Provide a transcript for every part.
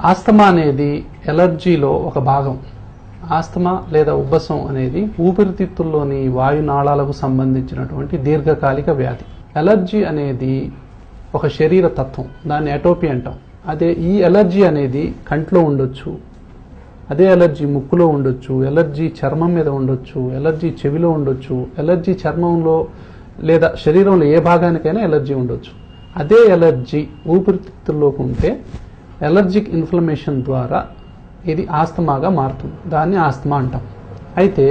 Asthma అనేది ఎలర్జీలో ఒక భాగం. ఆస్తమా లేదా ఉబ్బసం అనేది ఊపిరితిత్తుల్లోని వాయునాళాలకు సంబంధించినటువంటి దీర్ఘకాలిక వ్యాధి. ఎలర్జీ అనేది ఒక శరీర తత్వం, దాన్ని అటోపీ అంటాం. అదే ఈ ఎలర్జీ అనేది కంట్లో ఉండొచ్చు, అదే ఎలర్జీ ముక్కులో ఉండొచ్చు, ఎలర్జీ చర్మం మీద ఉండొచ్చు, ఎలర్జీ చెవిలో ఉండొచ్చు, ఎలర్జీ చర్మంలో లేదా శరీరంలో ఏ భాగానికైనా ఎలర్జీ ఉండొచ్చు. అదే ఎలర్జీ ఊపిరితిత్తుల్లోకి ఉంటే ఎలర్జిక్ ఇన్ఫ్లమేషన్ ద్వారా ఇది ఆస్తమాగా మారుతుంది. దాన్ని ఆస్తమా అంటాం. అయితే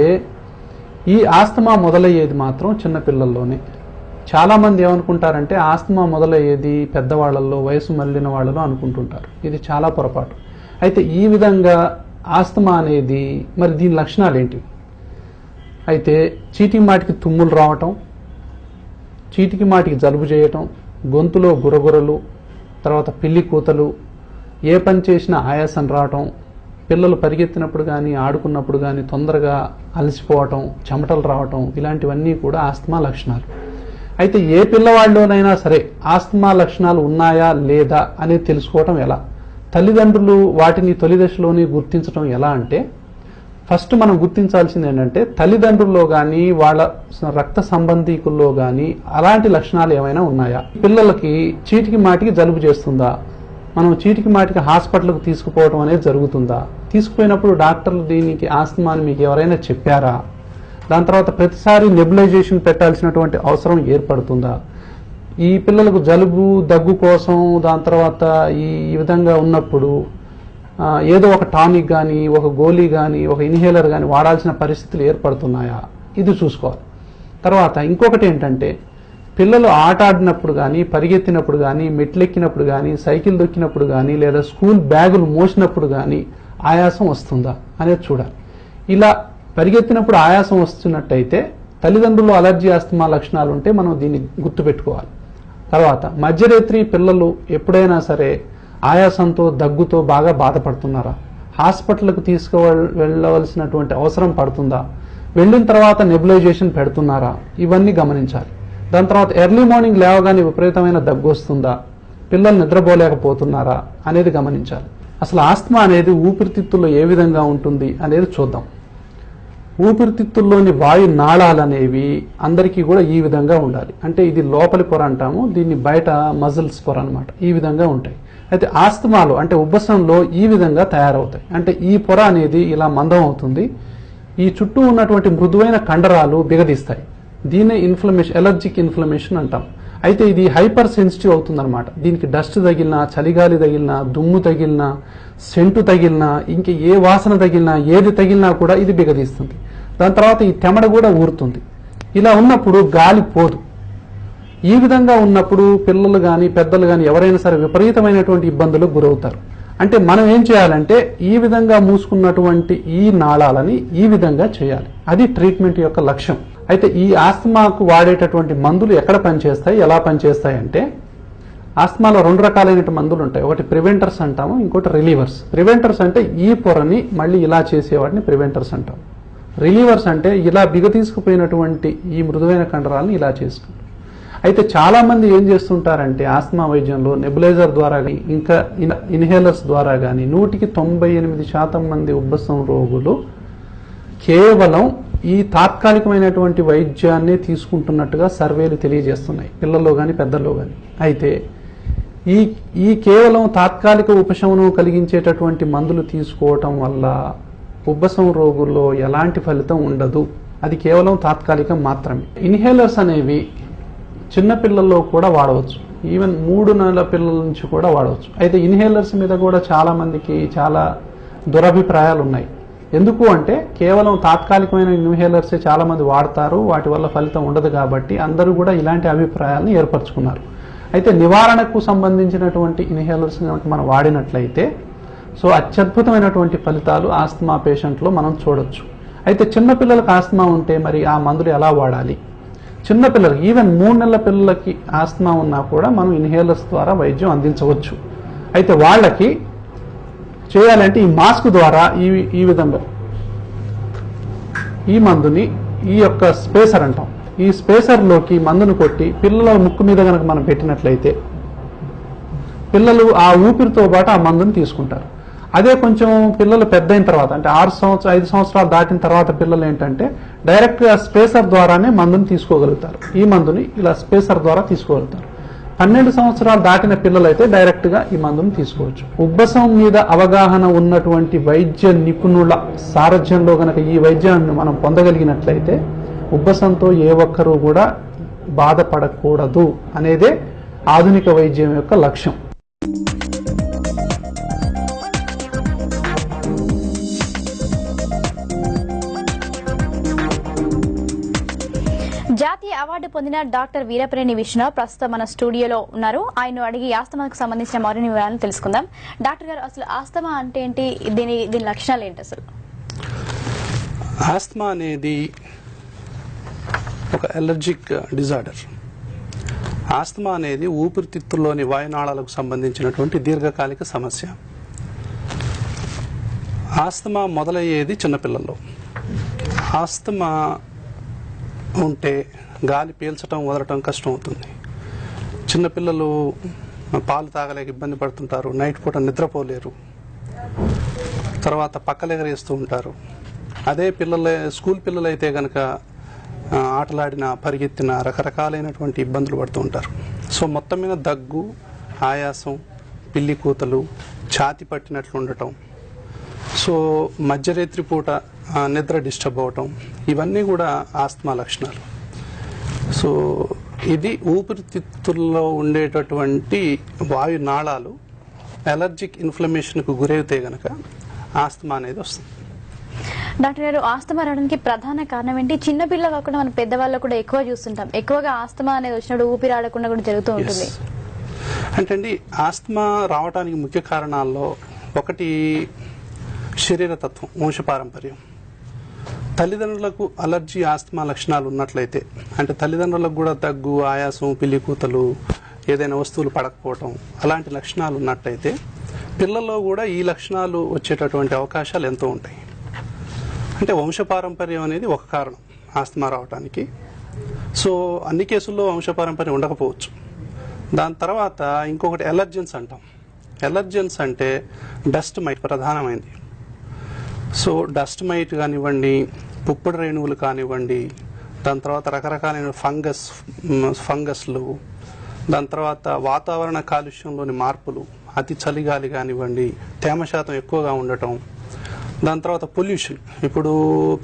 ఈ ఆస్తమా మొదలయ్యేది మాత్రం చిన్నపిల్లల్లోనే. చాలామంది ఏమనుకుంటారంటే ఆస్తమా మొదలయ్యేది పెద్దవాళ్లలో, వయసు మళ్ళిన వాళ్ళలో అనుకుంటుంటారు. ఇది చాలా పొరపాటు. అయితే ఈ విధంగా ఆస్తమా అనేది మరి దీని లక్షణాలు ఏంటి? అయితే చీటికి మాటికి తుమ్ములు రావటం, చీటికి మాటికి జలుబు చేయటం, గొంతులో గురగురలు, తర్వాత పిల్లి కూతలు, ఏ పని చేసినా ఆయాసం రావటం, పిల్లలు పరిగెత్తినప్పుడు కానీ ఆడుకున్నప్పుడు కానీ తొందరగా అలసిపోవటం, చెమటలు రావటం, ఇలాంటివన్నీ కూడా ఆస్తమా లక్షణాలు. అయితే ఏ పిల్లవాళ్ళలోనైనా సరే ఆస్తమా లక్షణాలు ఉన్నాయా లేదా అనేది తెలుసుకోవటం ఎలా? తల్లిదండ్రులు వాటిని తొలి దశలోనే గుర్తించడం ఎలా అంటే, ఫస్ట్ మనం గుర్తించాల్సింది ఏంటంటే తల్లిదండ్రుల్లో కానీ వాళ్ళ రక్త సంబంధీకుల్లో కానీ అలాంటి లక్షణాలు ఏమైనా ఉన్నాయా? పిల్లలకి చీటికి మాటికి జలుబు చేస్తుందా? మనం చీటికి మాటికి హాస్పిటల్కి తీసుకుపోవడం అనేది జరుగుతుందా? తీసుకుపోయినప్పుడు డాక్టర్లు దీనికి ఆస్తమా అని మీకు ఎవరైనా చెప్పారా? దాని తర్వాత ప్రతిసారి నెబులైజేషన్ పెట్టాల్సినటువంటి అవసరం ఏర్పడుతుందా? ఈ పిల్లలకు జలుబు దగ్గు కోసం దాని తర్వాత ఈ విధంగా ఉన్నప్పుడు ఏదో ఒక టానిక్ కానీ, ఒక గోళీ కానీ, ఒక ఇన్హేలర్ కానీ వాడాల్సిన పరిస్థితులు ఏర్పడుతున్నాయా? ఇది చూసుకోవాలి. తర్వాత ఇంకొకటి ఏంటంటే పిల్లలు ఆట ఆడినప్పుడు కానీ, పరిగెత్తినప్పుడు కానీ, మెట్లెక్కినప్పుడు కానీ, సైకిల్ దొక్కినప్పుడు కానీ, లేదా స్కూల్ బ్యాగులు మోసినప్పుడు కానీ ఆయాసం వస్తుందా అనేది చూడాలి. ఇలా పరిగెత్తినప్పుడు ఆయాసం వస్తున్నట్టయితే తల్లిదండ్రులు అలర్జీ ఆస్తమా లక్షణాలు ఉంటే మనం దీన్ని గుర్తుపెట్టుకోవాలి. తర్వాత మధ్యరాత్రి పిల్లలు ఎప్పుడైనా సరే ఆయాసంతో దగ్గుతో బాగా బాధపడుతున్నారా? హాస్పిటల్కి వెళ్ళవలసినటువంటి అవసరం పడుతుందా? వెళ్ళిన తర్వాత నెబులైజేషన్ పెడుతున్నారా? ఇవన్నీ గమనించాలి. దాని తర్వాత ఎర్లీ మార్నింగ్ లేవగానే విపరీతమైన దగ్గు వస్తుందా? పిల్లలు నిద్రపోలేకపోతున్నారా అనేది గమనించాలి. అసలు ఆస్తమా అనేది ఊపిరితిత్తుల్లో ఏ విధంగా ఉంటుంది అనేది చూద్దాం. ఊపిరితిత్తుల్లోని వాయు నాళాలు అనేవి అందరికీ కూడా ఈ విధంగా ఉండాలి. అంటే ఇది లోపలి పొర అంటాము, దీన్ని బయట మజిల్స్ పొర అనమాట. ఈ విధంగా ఉంటాయి. అయితే ఆస్తమాలో అంటే ఉబ్బసంలో ఈ విధంగా తయారవుతాయి. అంటే ఈ పొర అనేది ఇలా మందం అవుతుంది. ఈ చుట్టూ ఉన్నటువంటి మృదువైన కండరాలు బిగదీస్తాయి. దీన్నే ఇన్ఫ్లమేషన్, ఎలర్జిక్ ఇన్ఫ్లమేషన్ అంటాం. అయితే ఇది హైపర్ సెన్సిటివ్ అవుతుందన్నమాట. దీనికి డస్ట్ తగిలినా, చలిగాలి తగిలినా, దుమ్ము తగిలినా, సెంటు తగిలినా, ఇంకా ఏ వాసన తగిలినా, ఏది తగిలినా కూడా ఇది బిగదీస్తుంది. దాని తర్వాత ఈ తెమడ కూడా ఊరుతుంది. ఇలా ఉన్నప్పుడు గాలి పోదు. ఈ విధంగా ఉన్నప్పుడు పిల్లలు కానీ పెద్దలు కానీ ఎవరైనా సరే విపరీతమైనటువంటి ఇబ్బందులకు గురవుతారు. అంటే మనం ఏం చేయాలంటే ఈ విధంగా మూసుకున్నటువంటి ఈ నాళాలని ఈ విధంగా చేయాలి. అది ట్రీట్మెంట్ యొక్క లక్ష్యం. అయితే ఈ ఆస్తమాకు వాడేటటువంటి మందులు ఎక్కడ పనిచేస్తాయి, ఎలా పనిచేస్తాయి అంటే ఆస్తమాలో రెండు రకాలైన మందులు ఉంటాయి. ఒకటి ప్రివెంటర్స్ అంటాము, ఇంకోటి రిలీవర్స్. ప్రివెంటర్స్ అంటే ఈ పొరని మళ్ళీ ఇలా చేసేవాటిని ప్రివెంటర్స్ అంటాం. రిలీవర్స్ అంటే ఇలా బిగతీసుకుపోయినటువంటి ఈ మృదువైన కండరాలను ఇలా చేసుకుంటాం. అయితే చాలా మంది ఏం చేస్తుంటారంటే ఆస్తమా వైద్యంలో నెబులైజర్ ద్వారా కానీ, ఇంకా ఇన్హేలర్స్ ద్వారా కానీ 98% మంది ఉబ్బసం రోగులు కేవలం ఈ తాత్కాలికమైనటువంటి వైద్యాన్ని తీసుకుంటున్నట్టుగా సర్వేలు తెలియజేస్తున్నాయి, పిల్లల్లో కానీ పెద్దల్లో కానీ. అయితే ఈ కేవలం తాత్కాలిక ఉపశమనం కలిగించేటటువంటి మందులు తీసుకోవటం వల్ల ఉబ్బసం రోగుల్లో ఎలాంటి ఫలితం ఉండదు. అది కేవలం తాత్కాలికం మాత్రమే. ఇన్హేలర్స్ అనేవి చిన్నపిల్లల్లో కూడా వాడవచ్చు, ఈవెన్ 3 నెలల పిల్లల నుంచి కూడా వాడవచ్చు. అయితే ఇన్హేలర్స్ మీద కూడా చాలా మందికి చాలా దురభిప్రాయాలు ఉన్నాయి. ఎందుకు అంటే కేవలం తాత్కాలికమైన ఇన్హేలర్సే చాలా మంది వాడతారు, వాటి వల్ల ఫలితం ఉండదు కాబట్టి అందరూ కూడా ఇలాంటి అభిప్రాయాలను ఏర్పరచుకున్నారు. అయితే నివారణకు సంబంధించినటువంటి ఇన్హేలర్స్ మనం వాడినట్లయితే అత్యద్భుతమైనటువంటి ఫలితాలు ఆస్తమా పేషెంట్లో మనం చూడొచ్చు. అయితే చిన్నపిల్లలకు ఆస్తమా ఉంటే మరి ఆ మందులు ఎలా వాడాలి? చిన్నపిల్లలకి ఈవెన్ 3 నెలల పిల్లలకి ఆస్తమా ఉన్నా కూడా మనం ఇన్హేలర్స్ ద్వారా వైద్యం అందించవచ్చు. అయితే వాళ్ళకి చేయాలంటే ఈ మాస్క్ ద్వారా ఈ విధంగా ఈ మందుని ఈ యొక్క స్పేసర్ అంటాం, ఈ స్పేసర్లోకి మందును కొట్టి పిల్లల ముక్కు మీద కనుక మనం పెట్టినట్లయితే పిల్లలు ఆ ఊపిరితో పాటు ఆ మందుని తీసుకుంటారు. అదే కొంచెం పిల్లలు పెద్ద అయిన తర్వాత అంటే 5 సంవత్సరాలు దాటిన తర్వాత పిల్లలు ఏంటంటే డైరెక్ట్ గా స్పేసర్ ద్వారానే మందుని తీసుకోగలుగుతారు. ఈ మందుని ఇలా స్పేసర్ ద్వారా తీసుకోగలుగుతారు. 12 సంవత్సరాలు దాటిన పిల్లలైతే డైరెక్ట్ గా ఈ మందుని తీసుకోవచ్చు. ఉబ్బసం మీద అవగాహన ఉన్నటువంటి వైద్య నిపుణుల సారథ్యంలో గనక ఈ వైద్యాన్ని మనం పొందగలిగినట్లయితే ఉబ్బసంతో ఏ ఒక్కరూ కూడా బాధపడకూడదు అనేదే ఆధునిక వైద్యం యొక్క లక్ష్యం. జాతీయ అవార్డు పొందిన డాక్టర్ వీరపనేని విశ్వనాథ్ ప్రస్తుతం మన స్టూడియోలో ఉన్నారు. ఆయన అడిగి ఆస్తమాకు సంబంధించిన మరిన్ని వివరాలను తెలుసుకుందాం. డాక్టర్ గారు, అసలు ఆస్తమా అంటే ఏంటి, దీని లక్షణాలు ఏంటి? అసలు ఆస్తమా అనేది ఒక అలర్జిక్ డిజార్డర్. ఆస్తమా అనేది ఊపిరితిత్తుల్లోని వాయునాళాలకు సంబంధించినటువంటి దీర్ఘకాలిక సమస్య. ఆస్తమా మొదలయ్యేది చిన్నపిల్లల్లో. ఆస్తమా ఉంటే గాలి పీల్చడం వదలటం కష్టం అవుతుంది. చిన్నపిల్లలు పాలు తాగలేక ఇబ్బంది పడుతుంటారు, నైట్ పూట నిద్రపోలేరు, తర్వాత పక్కలెగరేస్తూ ఉంటారు. అదే స్కూల్ పిల్లలైతే కనుక ఆటలాడిన పరిగెత్తిన రకరకాలైనటువంటి ఇబ్బందులు పడుతూ ఉంటారు. సో మొత్తం మీద దగ్గు, ఆయాసం, పిల్లి కూతలు, ఛాతి పట్టినట్లు ఉండటం, సో మధ్యరాత్రి పూట నిద్ర డిస్టర్బ్ అవటం, ఇవన్నీ కూడా ఆస్తమా లక్షణాలు. సో ఇది ఊపిరితిత్తుల్లో ఉండేటటువంటి వాయు నాళాలు అలర్జిక్ ఇన్ఫ్లమేషన్కు గురైతే గనక ఆస్తమా అనేది వస్తుంది. డాక్టర్ గారు, ఆస్తమా రావడానికి ప్రధాన కారణం ఏంటి? చిన్నపిల్ల కాకుండా మన పెద్దవాళ్ళు కూడా ఎక్కువ చూస్తుంటాం. ఎక్కువగా ఆస్తమా అనేది వచ్చినప్పుడు ఊపిరి ఆడకుండా కూడా జరుగుతూ ఉంటుంది. అంటే అండి, ఆస్తమా రావడానికి ముఖ్య కారణాల్లో ఒకటి శరీరతత్వం, వంశపారంపర్యం. తల్లిదండ్రులకు అలర్జీ ఆస్తమా లక్షణాలు ఉన్నట్లయితే, అంటే తల్లిదండ్రులకు కూడా దగ్గు, ఆయాసం, పిల్లి కూతలు, ఏదైనా వస్తువులు పడకపోవటం అలాంటి లక్షణాలు ఉన్నట్లయితే పిల్లల్లో కూడా ఈ లక్షణాలు వచ్చేటటువంటి అవకాశాలు ఎంతో ఉంటాయి. అంటే వంశపారంపర్యం అనేది ఒక కారణం ఆస్తమా రావడానికి. సో అన్ని కేసుల్లో వంశపారంపర్యం ఉండకపోవచ్చు. దాని తర్వాత ఇంకొకటి ఎలర్జెన్స్ అంటాం. ఎలర్జెన్స్ అంటే డస్ట్ మైట్ ప్రధానమైంది. సో డస్ట్ మైట్ కానివ్వండి, పుప్పడి రేణువులు కానివ్వండి, దాని తర్వాత రకరకాలైన ఫంగస్లు, దాని తర్వాత వాతావరణ కాలుష్యంలోని మార్పులు, అతి చలిగాలి కానివ్వండి, తేమ శాతం ఎక్కువగా ఉండటం, దాని తర్వాత పొల్యూషన్. ఇప్పుడు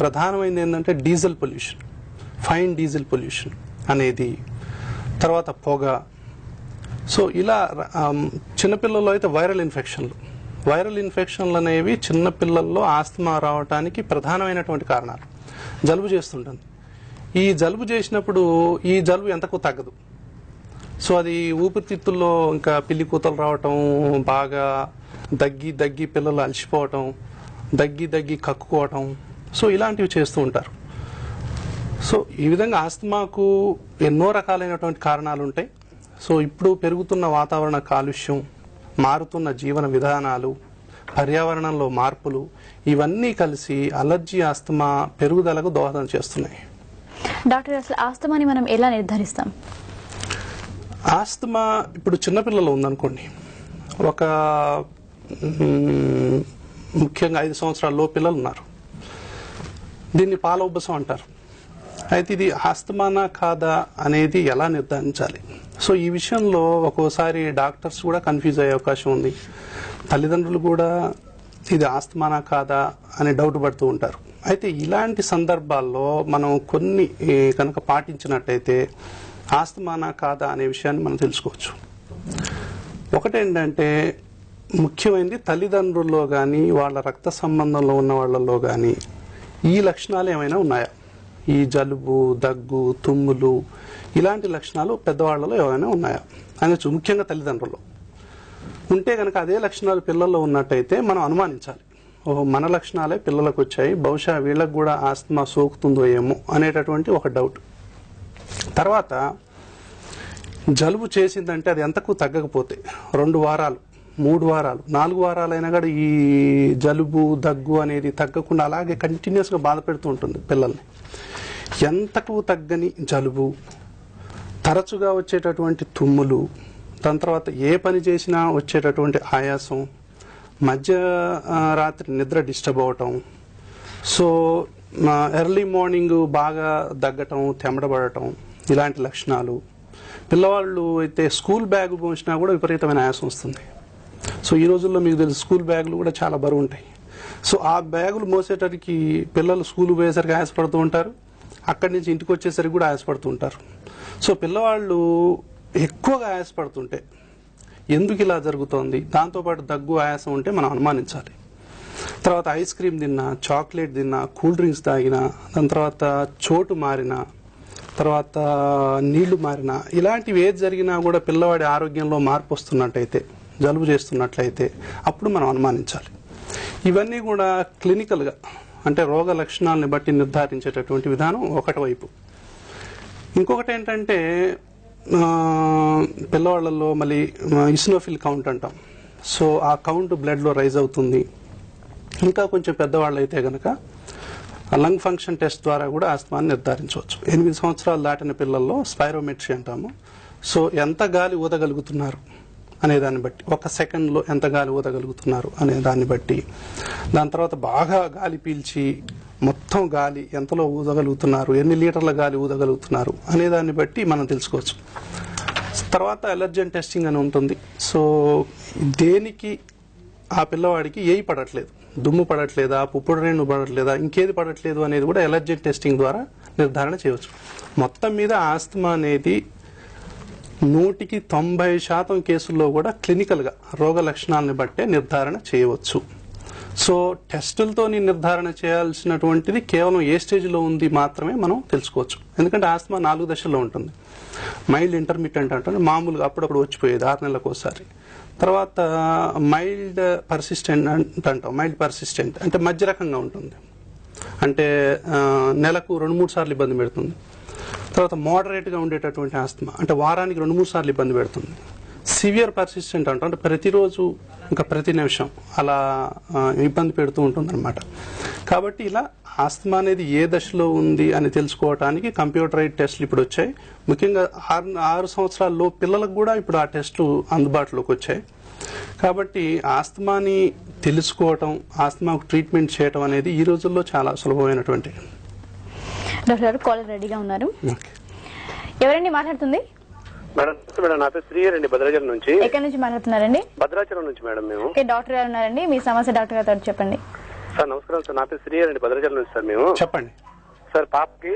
ప్రధానమైనది ఏంటంటే diesel pollution, fine diesel pollution అనేది, తర్వాత పొగ. సో ఇలా చిన్నపిల్లల్లో అయితే వైరల్ ఇన్ఫెక్షన్లు అనేవి చిన్నపిల్లల్లో ఆస్తమా రావడానికి ప్రధానమైనటువంటి కారణాలు. జలుబు చేస్తుంటుంది. ఈ జలుబు చేసినప్పుడు ఈ జలుబు ఎంతకు తగ్గదు. సో అది ఊపిరితిత్తుల్లో ఇంకా పిల్లి కూతలు రావటం, బాగా దగ్గి పిల్లలు అలసిపోవటం, దగ్గి కక్కుకోవటం, సో ఇలాంటివి చేస్తూ ఉంటారు. సో ఈ విధంగా ఆస్తమాకు ఎన్నో రకాలైనటువంటి కారణాలు ఉంటాయి. సో ఇప్పుడు పెరుగుతున్న వాతావరణ కాలుష్యం, మారుతున్న జీవన విధానాలు, పర్యావరణంలో మార్పులు, ఇవన్నీ కలిసి అలర్జీ ఆస్తమా పెరుగుదలకు దోహదం చేస్తున్నాయి. డాక్టర్, అసలు ఆస్తమాని మనం ఎలా నిర్ధారిస్తాం? ఆస్తమా ఇప్పుడు చిన్నపిల్లలు ఉందనుకోండి, ఒక ముఖ్యంగా 5 సంవత్సరాల్లో పిల్లలు ఉన్నారు. దీన్ని పాల ఉబ్బసం అంటారు. అయితే ఇది ఆస్తమానా కాదా అనేది ఎలా నిర్ధారించాలి? సో ఈ విషయంలో ఒక్కోసారి డాక్టర్స్ కూడా కన్ఫ్యూజ్ అయ్యే అవకాశం ఉంది. తల్లిదండ్రులు కూడా ఇది ఆస్తమానా కాదా అని డౌట్ పడుతూ ఉంటారు. అయితే ఇలాంటి సందర్భాల్లో మనం కొన్ని కనుక పాటించినట్టయితే ఆస్తమానా కాదా అనే విషయాన్ని మనం తెలుసుకోవచ్చు. ఒకటేంటంటే ముఖ్యమైనది, తల్లిదండ్రుల్లో కానీ వాళ్ళ రక్త సంబంధంలో ఉన్న వాళ్ళల్లో కానీ ఈ లక్షణాలు ఏమైనా ఉన్నాయా? ఈ జలుబు, దగ్గు, తుమ్ములు ఇలాంటి లక్షణాలు పెద్దవాళ్లలో ఏమైనా ఉన్నాయా అనేది ముఖ్యంగా తల్లిదండ్రుల్లో ఉంటే కనుక అదే లక్షణాలు పిల్లల్లో ఉన్నట్టయితే మనం అనుమానించాలి. ఓహో, మన లక్షణాలే పిల్లలకు వచ్చాయి, బహుశా వీళ్ళకు కూడా ఆస్తమా సోకుతుందో ఏమో అనేటటువంటి ఒక డౌట్. తర్వాత జలుబు చేసిందంటే అది ఎంతకు తగ్గకపోతే 2 వారాలు, 3 వారాలు, 4 వారాలైనా కూడా ఈ జలుబు, దగ్గు అనేది తగ్గకుండా అలాగే కంటిన్యూస్గా బాధ పెడుతూ ఉంటుంది పిల్లల్ని. ఎంతకు తగ్గని జలుబు, తరచుగా వచ్చేటటువంటి తుమ్ములు, దాని తర్వాత ఏ పని చేసినా వచ్చేటటువంటి ఆయాసం, రాత్రి నిద్ర డిస్టర్బ్ అవటం, సో ఎర్లీ మార్నింగ్ బాగా దగ్గటం, తెమ్మడబడటం, ఇలాంటి లక్షణాలు. పిల్లవాళ్ళు అయితే స్కూల్ బ్యాగ్ మోసినా కూడా విపరీతమైన ఆయాసం వస్తుంది. సో ఈ రోజుల్లో మీకు తెలుసు స్కూల్ బ్యాగులు కూడా చాలా బరువు ఉంటాయి. సో ఆ బ్యాగులు మోసేటరికి పిల్లలు స్కూల్ పోయేసరికి ఆయాసపడుతూ ఉంటారు, అక్కడి నుంచి ఇంటికి వచ్చేసరికి కూడా ఆయాసపడుతూ ఉంటారు. సో పిల్లవాళ్ళు ఎక్కువగా ఆయాసపడుతుంటే ఎందుకు ఇలా జరుగుతోంది, దాంతోపాటు దగ్గు, ఆయాసం ఉంటే మనం అనుమానించాలి. తర్వాత ఐస్ క్రీమ్ తిన్నా, చాక్లెట్ తిన్నా, కూల్ డ్రింక్స్ తాగినా, దాని తర్వాత చోటు మారినా, తర్వాత నీళ్లు మారినా, ఇలాంటివి ఏది జరిగినా కూడా పిల్లవాడి ఆరోగ్యంలో మార్పు వస్తున్నట్టయితే, జలుబు చేస్తున్నట్లయితే అప్పుడు మనం అనుమానించాలి. ఇవన్నీ కూడా క్లినికల్గా అంటే రోగ లక్షణాలని బట్టి నిర్ధారించేటటువంటి విధానం ఒకటి వైపు. ఇంకొకటి ఏంటంటే పిల్లవాళ్లలో మళ్ళీ ఇసినోఫిల్ కౌంట్ అంటాం. సో ఆ కౌంట్ బ్లడ్లో రైజ్ అవుతుంది. ఇంకా కొంచెం పెద్దవాళ్ళు అయితే కనుక లంగ్ ఫంక్షన్ టెస్ట్ ద్వారా కూడా ఆస్తమాని నిర్ధారించవచ్చు. 8 సంవత్సరాలు దాటిన పిల్లల్లో స్పైరోమెట్రీ అంటాము. సో ఎంత గాలి ఊదగలుగుతున్నారు అనే దాన్ని బట్టి, 1 సెకండ్లో ఎంత గాలి ఊదగలుగుతున్నారు అనే దాన్ని బట్టి, దాని తర్వాత బాగా గాలి పీల్చి మొత్తం గాలి ఎంతలో ఊదగలుగుతున్నారు, ఎన్ని లీటర్ల గాలి ఊదగలుగుతున్నారు అనే దాన్ని బట్టి మనం తెలుసుకోవచ్చు. తర్వాత ఎలర్జెన్ టెస్టింగ్ అని ఉంటుంది. సో దేనికి ఆ పిల్లవాడికి ఏయి పడట్లేదు, దుమ్ము పడట్లేదా, పుప్పుడు రేణు పడట్లేదా, ఇంకేది పడట్లేదు అనేది కూడా ఎలర్జెన్ టెస్టింగ్ ద్వారా నిర్ధారణ చేయవచ్చు. మొత్తం మీద ఆస్తమా అనేది 90% కేసుల్లో కూడా క్లినికల్గా రోగ లక్షణాలను బట్టే నిర్ధారణ చేయవచ్చు. సో టెస్టులతో నిర్ధారణ చేయాల్సినటువంటిది కేవలం ఏ స్టేజ్లో ఉంది మాత్రమే మనం తెలుసుకోవచ్చు. ఎందుకంటే ఆస్తమా 4 దశల్లో ఉంటుంది. మైల్డ్, ఇంటర్మీడియట్ అంటే మామూలుగా అప్పుడప్పుడు వచ్చిపోయేది 6 నెలలకు ఒకసారి. తర్వాత మైల్డ్ పర్సిస్టెంట్ అంటాం. మైల్డ్ పర్సిస్టెంట్ అంటే మధ్య రకంగా ఉంటుంది, అంటే నెలకు 2-3 సార్లు ఇబ్బంది పెడుతుంది. తర్వాత మోడరేట్గా ఉండేటటువంటి ఆస్తమా అంటే వారానికి 2-3 సార్లు ఇబ్బంది పెడుతుంది. సివియర్ పర్సిస్టెంట్ అంటాం, అంటే ప్రతిరోజు ఇంకా ప్రతి నిమిషం అలా ఇబ్బంది పెడుతూ ఉంటుంది అనమాట. కాబట్టి ఇలా ఆస్తమా అనేది ఏ దశలో ఉంది అని తెలుసుకోవడానికి కంప్యూటరైజ్డ్ టెస్టులు ఇప్పుడు వచ్చాయి. ముఖ్యంగా 6 సంవత్సరాల్లో పిల్లలకు కూడా ఇప్పుడు ఆ టెస్టులు అందుబాటులోకి వచ్చాయి. కాబట్టి ఆస్తమాని తెలుసుకోవటం, ఆస్తమాకు ట్రీట్మెంట్ చేయటం అనేది ఈ రోజుల్లో చాలా సులభమైనటువంటి. డాక్టర్ గారు కాలర్ రెడీగా ఉన్నారు. ఎవరండి మాట్లాడుతుంది? మేడం నా పేరు శ్రీహరి అండి, భద్రాచలం నుంచి. ఎక్కడి నుంచి మాట్లాడుతున్నారండి? భద్రాచలం నుంచి మేడం. మేము డాక్టర్ గారు ఉన్నారండి, మీ సమస్య డాక్టర్ గారు చెప్పండి. సార్ నమస్కారం సార్, నా పేరు శ్రీహరి అండి, భద్రాచలం నుంచి సార్. మేము చెప్పండి సార్. పాపకి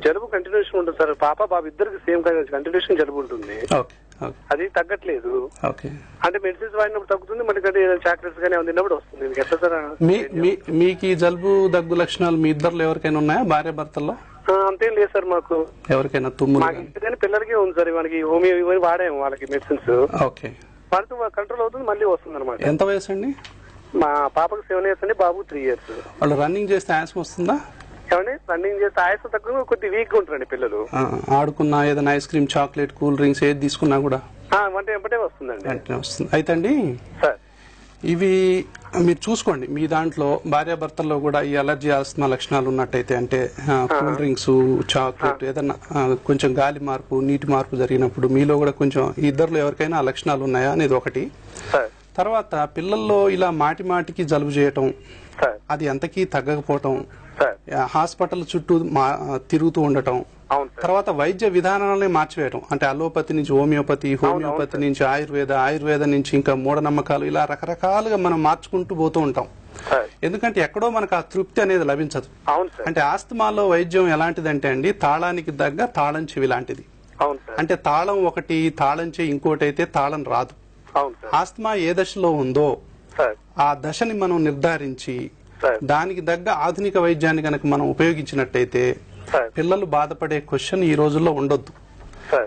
జలుబు కంటిన్యూషన్ ఉంటుంది సార్. పాప బాబు ఇద్దరికి సేమ్ కంటిన్యూషన్ జలుబు ఉంటుంది, అది తగ్గట్లేదు. అంటే మెడిసిన్స్ వాడినప్పుడు తగ్గుతుంది, మళ్ళీ చాక్లెట్స్ కానీ తిన్నప్పుడు వస్తుంది. ఎట్లా సార్? మీకు ఈ జలుబు దగ్గు లక్షణాలు మీ ఇద్దరు ఎవరికైనా ఉన్నాయా, భార్య భర్తల్లో? అంతేం లేదు సార్ మాకు. ఎవరికైనా తుమ్ము? కానీ పిల్లలకి ఉంది సార్, మనకి హోమియో ఇవన్నీ వాడాము వాళ్ళకి మెడిసిన్స్. వాడితో కంట్రోల్ అవుతుంది, మళ్ళీ వస్తుంది అనమాట. ఎంత వయసు అండి? మా పాపకు 7 years అండి, బాబు 3 years. వాళ్ళు రన్నింగ్ చేస్తే ఆయాసం వస్తుందా? ఏమండి రన్నింగ్ చేస్తే ఆయాసం తక్కువ, కొద్ది వీక్ గా ఉంటారండి పిల్లలు. ఆడుకున్నా ఏదైనా ice cream, chocolate, cool drinks ఏది తీసుకున్నా కూడా వెంటనే వస్తుందండి. వెంటనే వస్తుంది. అయితే అండి సార్ ఇవి మీరు చూసుకోండి, మీ దాంట్లో భార్యాభర్తల్లో కూడా ఈ అలర్జీ ఆస్తమా లక్షణాలు ఉన్నట్టయితే, అంటే కూల్ డ్రింక్స్, చాక్లెట్, ఏదన్నా కొంచెం గాలి మార్పు, నీటి మార్పు జరిగినప్పుడు మీలో కూడా కొంచెం ఇద్దరులో ఎవరికైనా ఆ లక్షణాలు ఉన్నాయా అనేది ఒకటి. తర్వాత పిల్లల్లో ఇలా మాటికి జలుబు చేయటం, అది ఎంతకీ తగ్గకపోవటం, హాస్పిటల్ చుట్టూ తిరుగుతూ ఉండటం, తర్వాత వైద్య విధానాలనే మార్చివేయటం, అంటే అలోపతి నుంచి హోమియోపతి, హోమియోపతి నుంచి ఆయుర్వేద నుంచి ఇంకా మూఢనమ్మకాలు, ఇలా రకరకాలుగా మనం మార్చుకుంటూ పోతూ ఉంటాం. ఎందుకంటే ఎక్కడో మనకు ఆ తృప్తి అనేది లభించదు. అంటే ఆస్తమాలో వైద్యం ఎలాంటిదంటే అండి, తాళానికి దగ్గ తాళం చెవి లాంటిది. అంటే తాళం ఒకటి, తాళం చెవి ఇంకోటి అయితే తాళం రాదు. ఆస్తమా ఏ దశలో ఉందో ఆ దశని మనం నిర్ధారించి దానికి దగ్గ ఆధునిక వైద్యాన్ని కనుక మనం ఉపయోగించినట్టయితే పిల్లలు బాధపడే క్వశ్చన్ ఈ రోజుల్లో ఉండొద్దు.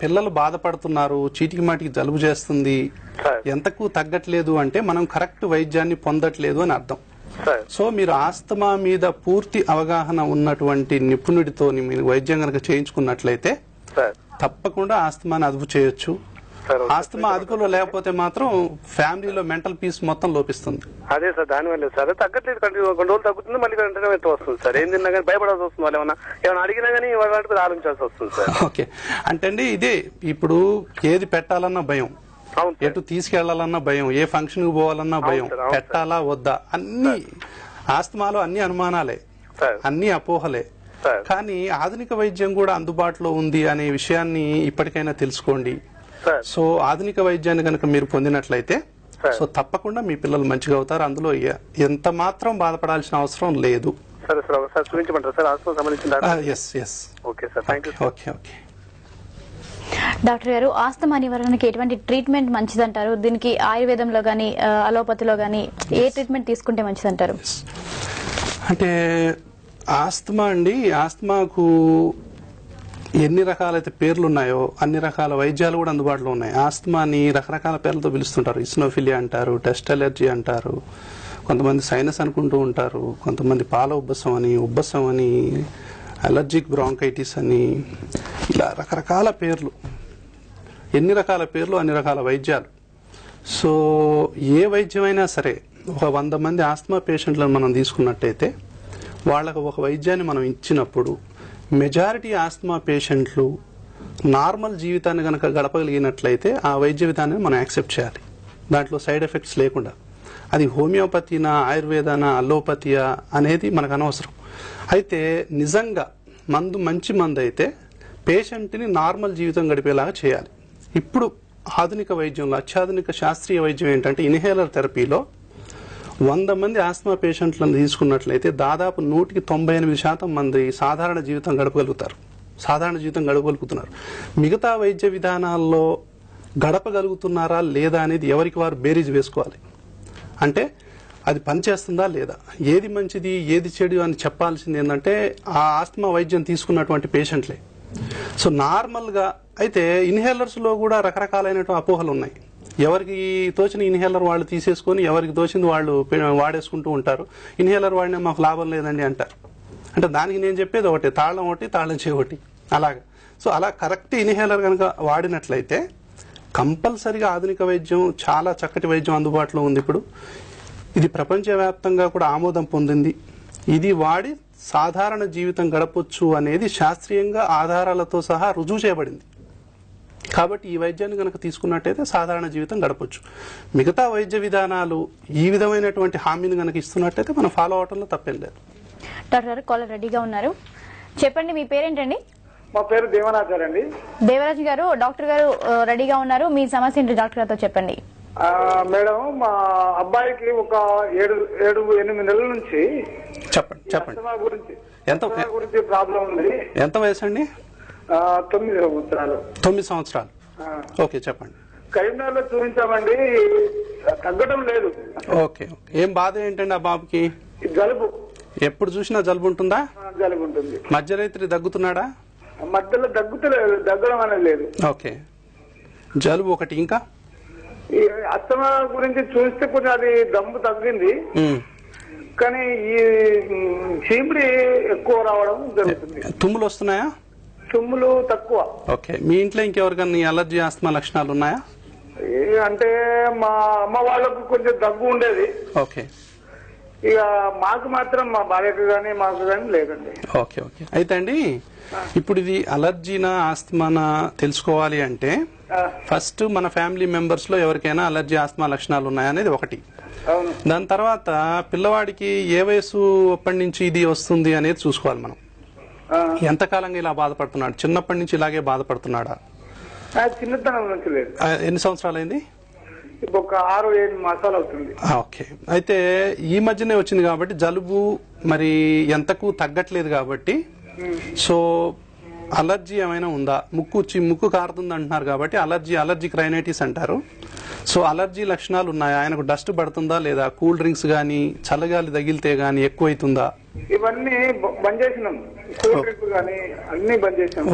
పిల్లలు బాధపడుతున్నారు, చీటికి మాటికి జలుబు చేస్తుంది, ఎంతకు తగ్గట్లేదు అంటే మనం కరెక్ట్ వైద్యాన్ని పొందట్లేదు అని అర్థం. సో మీరు ఆస్తమా మీద పూర్తి అవగాహన ఉన్నటువంటి నిపుణుడితో మీరు వైద్యం కనుక చేయించుకున్నట్లయితే తప్పకుండా ఆస్తమాని అదుపు చేయొచ్చు. ఆస్తమా అదుపులో లేకపోతే మాత్రం ఫ్యామిలీలో మెంటల్ పీస్ మొత్తం లోపిస్తుంది. అదే సార్, దానివల్ల సార్ తగ్గట్లేదు, కొన్ని రోజులు తగ్గుతుంది, మళ్ళీ వెంటనే వస్తుంది సార్. ఏం తిన్నా కానీ భయపడాల్సి వస్తుంది, వాళ్ళు ఏమైనా అడిగినా కానీ వాటి ఆలోచించాల్సి వస్తుంది సార్. ఓకే, అంటే అండి ఇదే ఇప్పుడు ఏది పెట్టాలన్న భయం, ఎటు తీసుకెళ్లాలన్నా భయం, ఏ ఫంక్షన్ కి పోవాలన్నా భయం, పెట్టాలా వద్దా, అన్ని ఆస్తమాలో అన్ని అనుమానాలే, అన్ని అపోహలే. కానీ ఆధునిక వైద్యం కూడా అందుబాటులో ఉంది అనే విషయాన్ని ఇప్పటికైనా తెలుసుకోండి. సో ఆధునిక వైద్యాన్ని కనుక మీరు పొందినట్లయితే సో తప్పకుండా మీ పిల్లలు మంచిగా అవుతారు. అందులో ఎంత మాత్రం బాధపడాల్సిన అవసరం లేదు. డాక్టర్ గారు, ఆస్తమా నివారణకి ఎటువంటి ట్రీట్మెంట్ మంచిదంటారు? దీనికి ఆయుర్వేదంలో గానీ అలోపతిలో గానీ ఏ ట్రీట్మెంట్ తీసుకుంటే మంచిదంటారు? అంటే ఆస్తమా అండి, ఆస్తమాకు ఎన్ని రకాలైతే పేర్లు ఉన్నాయో అన్ని రకాల వైద్యాలు కూడా అందుబాటులో ఉన్నాయి. ఆస్తమాని రకరకాల పేర్లతో పిలుస్తుంటారు. ఇస్నోఫిలియా అంటారు, డస్ట్ అలర్జీ అంటారు, కొంతమంది సైనస్ అనుకుంటూ ఉంటారు, కొంతమంది పాల ఉబ్బసం అని, అలర్జిక్ బ్రాంకైటిస్ అని, ఇలా రకరకాల పేర్లు. ఎన్ని రకాల పేర్లు అన్ని రకాల వైద్యాలు. సో ఏ వైద్యమైనా సరే, ఒక 100 మంది ఆస్తమా పేషెంట్లను మనం తీసుకున్నట్టయితే వాళ్ళకు ఒక వైద్యాన్ని మనం ఇచ్చినప్పుడు మెజారిటీ ఆస్తమా పేషెంట్లు నార్మల్ జీవితాన్ని కనుక గడపగలిగినట్లయితే ఆ వైద్య విధానాన్ని మనం యాక్సెప్ట్ చేయాలి, దాంట్లో సైడ్ ఎఫెక్ట్స్ లేకుండా. అది హోమియోపతినా, ఆయుర్వేదానా, అలోపతియా అనేది మనకు అనవసరం. అయితే నిజంగా మంచి మందు అయితే పేషెంట్ని నార్మల్ జీవితం గడిపేలాగా చేయాలి. ఇప్పుడు ఆధునిక వైద్యంలో అత్యాధునిక శాస్త్రీయ వైద్యం ఏంటంటే ఇన్హేలర్ థెరపీలో 100 మంది ఆస్తమా పేషెంట్లను తీసుకున్నట్లయితే దాదాపు 198% మంది సాధారణ జీవితం గడపగలుగుతున్నారు. మిగతా వైద్య విధానాల్లో గడపగలుగుతున్నారా లేదా అనేది ఎవరికి వారు బేరీజ్ వేసుకోవాలి. అంటే అది పనిచేస్తుందా లేదా, ఏది మంచిది ఏది చెడు అని చెప్పాల్సింది ఏంటంటే ఆ ఆస్తమా వైద్యం తీసుకున్నటువంటి పేషెంట్లే. సో నార్మల్గా అయితే ఇన్హేలర్స్లో కూడా రకరకాలైనటువంటి అపోహలు ఉన్నాయి. ఎవరికి తోచిన ఇన్హేలర్ వాళ్ళు తీసేసుకొని ఎవరికి తోచింది వాళ్ళు వాడేసుకుంటూ ఉంటారు. ఇన్హేలర్ వాడినా మాకు లాభం లేదండి అంటారు. అంటే దానికి నేను చెప్పేది ఒకటి, తాళం చేయొకటి అలాగా. సో అలా కరెక్ట్ ఇన్హేలర్ కనుక వాడినట్లయితే కంపల్సరిగా ఆధునిక వైద్యం, చాలా చక్కటి వైద్యం అందుబాటులో ఉంది. ఇప్పుడు ఇది ప్రపంచవ్యాప్తంగా కూడా ఆమోదం పొందింది. ఇది వాడి సాధారణ జీవితం గడపొచ్చు అనేది శాస్త్రీయంగా ఆధారాలతో సహా రుజువు చేయబడింది. కాబట్టి ఈ వైద్యాన్ని కనుక తీసుకున్నట్టయితే సాధారణ జీవితం గడపొచ్చు. మిగతా వైద్య విధానాలు ఈ విధమైనటువంటి హామీని కనుక ఇస్తున్నట్టయితే మనం ఫాలో అవటంలో తప్పేం లేదు. డాక్టర్ గారు కాలర్ రెడీగా ఉన్నారు, చెప్పండి మీ పేరేంటండి? మా పేరు దేవరాజు అండి. దేవరాజు గారు, డాక్టర్ గారు రెడీగా ఉన్నారు, మీ సమస్య ఏంటి డాక్టర్ గారితో చెప్పండి. మేడం, మా అబ్బాయికి ఒక 7-8 నెలల నుంచి చెప్పండి గురించి ప్రాబ్లం ఉంది. ఎంత వయసు అండి? 9 సంవత్సరాలు. 9 సంవత్సరాలు. ఓకే, చెప్పండి. కరీంనగర్లో చూపించామండి, తగ్గడం లేదు. ఓకే, ఏం బాధ ఏంటండి ఆ బాబుకి? జలుబు. ఎప్పుడు చూసినా జలుబు ఉంటుందా? జలుబు ఉంటుంది. మధ్యరైతులు దగ్గుతున్నాడా? మధ్యలో దగ్గడం అనేది లేదు. ఓకే, జలుబు ఒకటి. ఇంకా ఈ అస్తమా గురించి చూస్తే కొంచెం అది దమ్ము తగ్గింది, కానీ ఈ చీమిడి ఎక్కువ రావడం జరుగుతుంది. తుమ్ములు వస్తున్నాయా? తుమ్ములు తక్కువ. ఓకే, మీ ఇంట్లో ఇంకెవరికన్నా అలర్జీ ఆస్తమా లక్షణాలు ఉన్నాయా? అంటే మా అమ్మ వాళ్ళకు కొంచెం దగ్గు ఉండేది. ఓకే, ఇక మాకు మాత్రం మా భార్యకు గానీ మాకు గానీ లేదండి. Okay okay. అయితే అండి, ఇప్పుడు ఇది అలర్జీనా ఆస్తమానా తెలుసుకోవాలి అంటే ఫస్ట్ మన ఫ్యామిలీ మెంబర్స్ లో ఎవరికైనా అలర్జీ ఆస్తమా లక్షణాలు ఉన్నాయనేది ఒకటి. దాని తర్వాత పిల్లవాడికి ఏ వయసు అప్పటి నుంచి ఇది వస్తుంది అనేది చూసుకోవాలి మనం. ఎంతకాలంగా ఇలా బాధపడుతున్నాడు? చిన్నప్పటి నుంచి ఇలాగే బాధపడుతున్నాడా? చిన్నతనం నుంచి లేదు. ఎన్ని సంవత్సరాలైంది? ఒక 6-7 మాసాలు అవుతుంది. ఓకే, అయితే ఈ మధ్యనే వచ్చింది కాబట్టి జలుబు మరి ఎంతకు తగ్గట్లేదు కాబట్టి, సో అలర్జీ ఏమైనా ఉందా? ముక్కు కారుతుంది అంటున్నారు కాబట్టి అలర్జిక్ రైనైటిస్ అంటారు. సో అలర్జీ లక్షణాలు ఉన్నాయా? ఆయనకు డస్ట్ పడుతుందా లేదా? కూల్ డ్రింక్స్ గానీ చల్లగాలి తగిలితే గానీ ఎక్కువైతుందా? ఇవన్నీ బంద్ చేసినాం.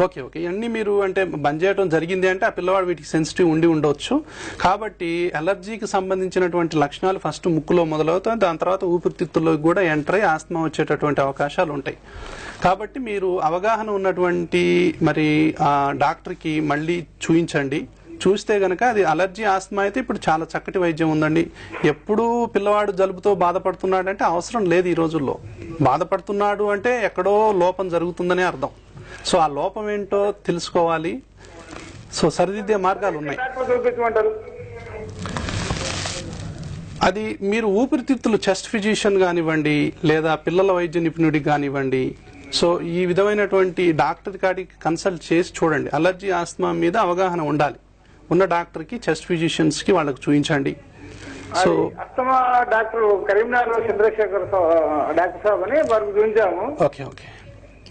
ఓకే ఓకే, ఇవన్నీ మీరు అంటే బంద్ చేయడం జరిగింది అంటే ఆ పిల్లవాడు వీటికి సెన్సిటివ్ ఉండి ఉండొచ్చు. కాబట్టి అలర్జీకి సంబంధించినటువంటి లక్షణాలు ఫస్ట్ ముక్కులో మొదలవుతాయి, దాని తర్వాత ఊపిరితిత్తుల్లోకి కూడా ఎంటర్ అయ్యి ఆస్తమా వచ్చేటటువంటి అవకాశాలు ఉంటాయి. కాబట్టి మీరు అవగాహన ఉన్నటువంటి మరి డాక్టర్కి మళ్ళీ చూయించండి. చూస్తే గనక అది అలర్జీ ఆస్తమా అయితే ఇప్పుడు చాలా చక్కటి వైద్యం ఉందండి. ఎప్పుడు పిల్లవాడు జలుబుతో బాధపడుతున్నాడంటే అవసరం లేదు. ఈ రోజుల్లో బాధపడుతున్నాడు అంటే ఎక్కడో లోపం జరుగుతుందనే అర్థం. సో ఆ లోపం ఏంటో తెలుసుకోవాలి. సో సరిదిద్దే మార్గాలు ఉన్నాయి. అది మీరు ఊపిరితిత్తులు చెస్ట్ ఫిజిషియన్ కానివ్వండి లేదా పిల్లల వైద్య నిపుణుడికి కానివ్వండి, సో ఈ విధమైనటువంటి డాక్టర్ కాడికి కన్సల్ట్ చేసి చూడండి. అలర్జీ ఆస్తమా మీద అవగాహన ఉండాలి. ఉన్న డాక్టర్ కి చెస్ట్ ఫిజిషియన్స్ కి వాళ్ళకి చూపించండి. So asthma doctor Karimnagar Chandrashekar doctor సాబ్ అని వారికి చూపించాము. ఓకే ఓకే,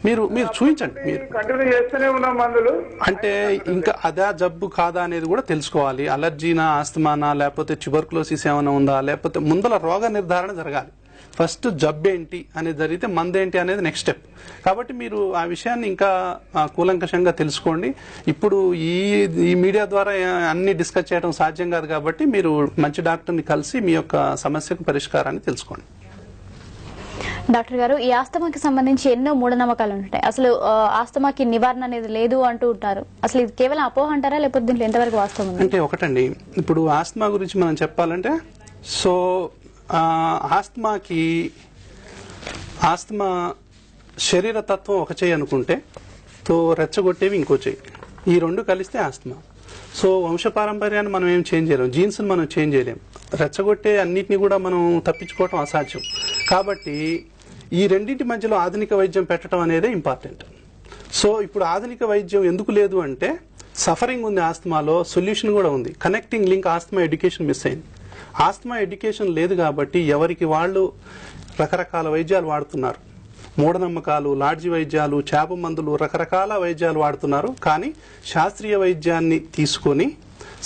మీరు చూపించండి. మీరు కంటిన్యూ చేస్తూనే ఉన్నాం మందులు. అంటే ఇంకా అదా జబ్బు కాదా అనేది కూడా తెలుసుకోవాలి. అలర్జీనా, ఆస్తమానా, లేకపోతే ట్యూబర్కులోసిస్ ఏమైనా ఉందా, లేకపోతే ముందల రోగ నిర్ధారణ జరగాలి. ఫస్ట్ జబ్బు ఏంటి అనేది జరిగితే మందేంటి అనేది నెక్స్ట్ స్టెప్. కాబట్టి మీరు ఆ విషయాన్ని ఇంకా కూలంకషంగా తెలుసుకోండి. ఇప్పుడు ఈ మీడియా ద్వారా అన్ని డిస్కస్ చేయడం సాధ్యం కాదు కాబట్టి మీరు మంచి డాక్టర్ని కలిసి మీ యొక్క సమస్యకు పరిష్కారాన్ని తెలుసుకోండి. డాక్టర్ గారు, ఈ ఆస్తమాకి సంబంధించి ఎన్నో మూఢనమ్మకాలు ఉంటాయి. అసలు ఆస్తమాకి నివారణ అనేది లేదు అంటూ ఉంటారు. అసలు ఇది కేవలం అపోహ అంటారా, లేకపోతే దీంట్లో ఎంతవరకు వాస్తవం ఉంది? అంటే ఒకటండి, ఇప్పుడు ఆస్తమా గురించి మనం చెప్పాలంటే, సో ఆస్తమా శరీర తత్వం ఒక చేయి అనుకుంటే తో రెచ్చగొట్టేవి ఇంకో చేయి, ఈ రెండు కలిస్తే ఆస్తమా. సో వంశపారంపర్యాన్ని మనం ఏం చేంజ్ చేయలేం, జీన్స్ మనం చేంజ్ చేయలేం, రెచ్చగొట్టే అన్నిటిని కూడా మనం తప్పించుకోవటం అసాధ్యం. కాబట్టి ఈ రెండింటి మధ్యలో ఆధునిక వైద్యం పెట్టడం అనేది ఇంపార్టెంట్. సో ఇప్పుడు ఆధునిక వైద్యం ఎందుకు లేదు అంటే, సఫరింగ్ ఉంది ఆస్తమాలో, సొల్యూషన్ కూడా ఉంది. Connecting link asthma education miss అయింది. ఆస్తమా ఎడ్యుకేషన్ లేదు కాబట్టి ఎవరికి వాళ్ళు రకరకాల వైద్యాలు వాడుతున్నారు. మూఢనమ్మకాలు, లాడ్జి వైద్యాలు, చేప మందులు, రకరకాల వైద్యాలు వాడుతున్నారు. కానీ శాస్త్రీయ వైద్యాన్ని తీసుకొని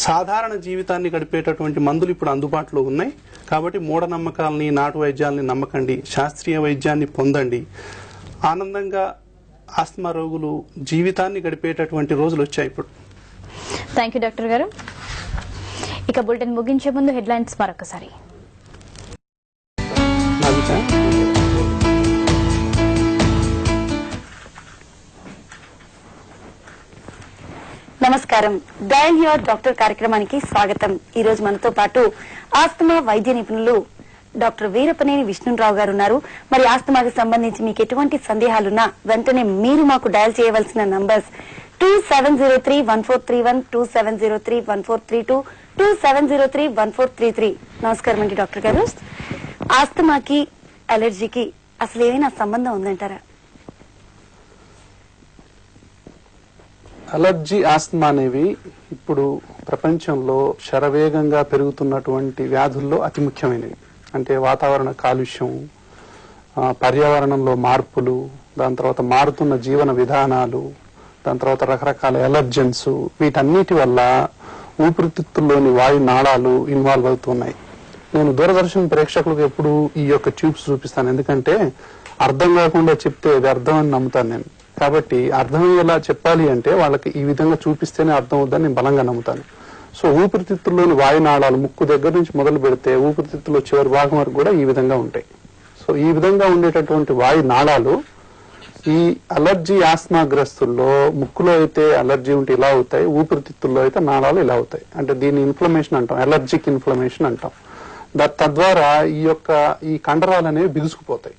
సాధారణ జీవితాన్ని గడిపేటటువంటి మందులు ఇప్పుడు అందుబాటులో ఉన్నాయి. కాబట్టి మూఢనమ్మకాలని, నాటు వైద్యాలని నమ్మకండి, శాస్త్రీయ వైద్యాన్ని పొందండి. ఆనందంగా ఆస్తమా రోగులు జీవితాన్ని గడిపేటటువంటి రోజులు వచ్చాయి ఇప్పుడు. థ్యాంక్ యూ డాక్టర్ గారు. ఇక బులెటిన్ ముగించే ముందు హెడ్లైన్స్ మరొకసారి. నమస్కారం, డయల్ యువర్ డాక్టర్ కార్యక్రమానికి స్వాగతం. ఈ రోజు మనతో పాటు ఆస్తమా వైద్య నిపుణులు డాక్టర్ వీరపనేని విష్ణురావు గారు ఉన్నారు. మరి ఆస్తమాకి సంబంధించి మీకు ఎటువంటి సందేహాలున్నా వెంటనే మీరు మాకు డయల్ చేయవలసిన నంబర్స్ 2703-1431, 2703-1432, 2703-1433. నమస్కారం అండి డాక్టర్ గారు. ఆస్తమాకి అలర్జీకి అసలు ఏమైనా సంబంధం ఉందంటారా? అలర్జీ, ఆస్తమా అనేవి ఇప్పుడు ప్రపంచంలో శరవేగంగా పెరుగుతున్నటువంటి వ్యాధుల్లో అతి ముఖ్యమైనవి. అంటే వాతావరణ కాలుష్యం, పర్యావరణంలో మార్పులు, దాని తర్వాత మారుతున్న జీవన విధానాలు, దాని తర్వాత రకరకాల ఎలర్జెన్స్, వీటన్నిటి వల్ల ఊపిరితిత్తుల్లోని వాయు నాళాలు ఇన్వాల్వ్ అవుతున్నాయి. నేను దూరదర్శన్ ప్రేక్షకులకు ఎప్పుడు ఈ యొక్క ట్యూబ్స్ చూపిస్తాను, ఎందుకంటే అర్థం కాకుండా చెప్తే అది అర్థం అని నమ్ముతాను నేను. కాబట్టి అర్థమయ్యేలా చెప్పాలి అంటే వాళ్ళకి ఈ విధంగా చూపిస్తేనే అర్థం అవుతుందని నేను బలంగా నమ్ముతాను. సో ఊపిరితిత్తుల్లోని వాయునాళాలు ముక్కు దగ్గర నుంచి మొదలు పెడితే ఊపిరితిత్తుల్లో చివరి భాగం వరకు కూడా ఈ విధంగా ఉంటాయి. సో ఈ విధంగా ఉండేటటువంటి వాయు నాళాలు ఈ అలర్జీ ఆస్తమా గ్రస్తుల్లో ముక్కులో అయితే అలర్జీ ఉంటే ఇలా అవుతాయి, ఊపిరితిత్తుల్లో అయితే నాళాలు ఇలా అవుతాయి. అంటే దీన్ని ఇన్ఫ్లమేషన్ అంటాం, అలర్జిక్ ఇన్ఫ్లమేషన్ అంటాం. తద్వారా ఈ కండరాలు అనేవి బిగుసుకుపోతాయి.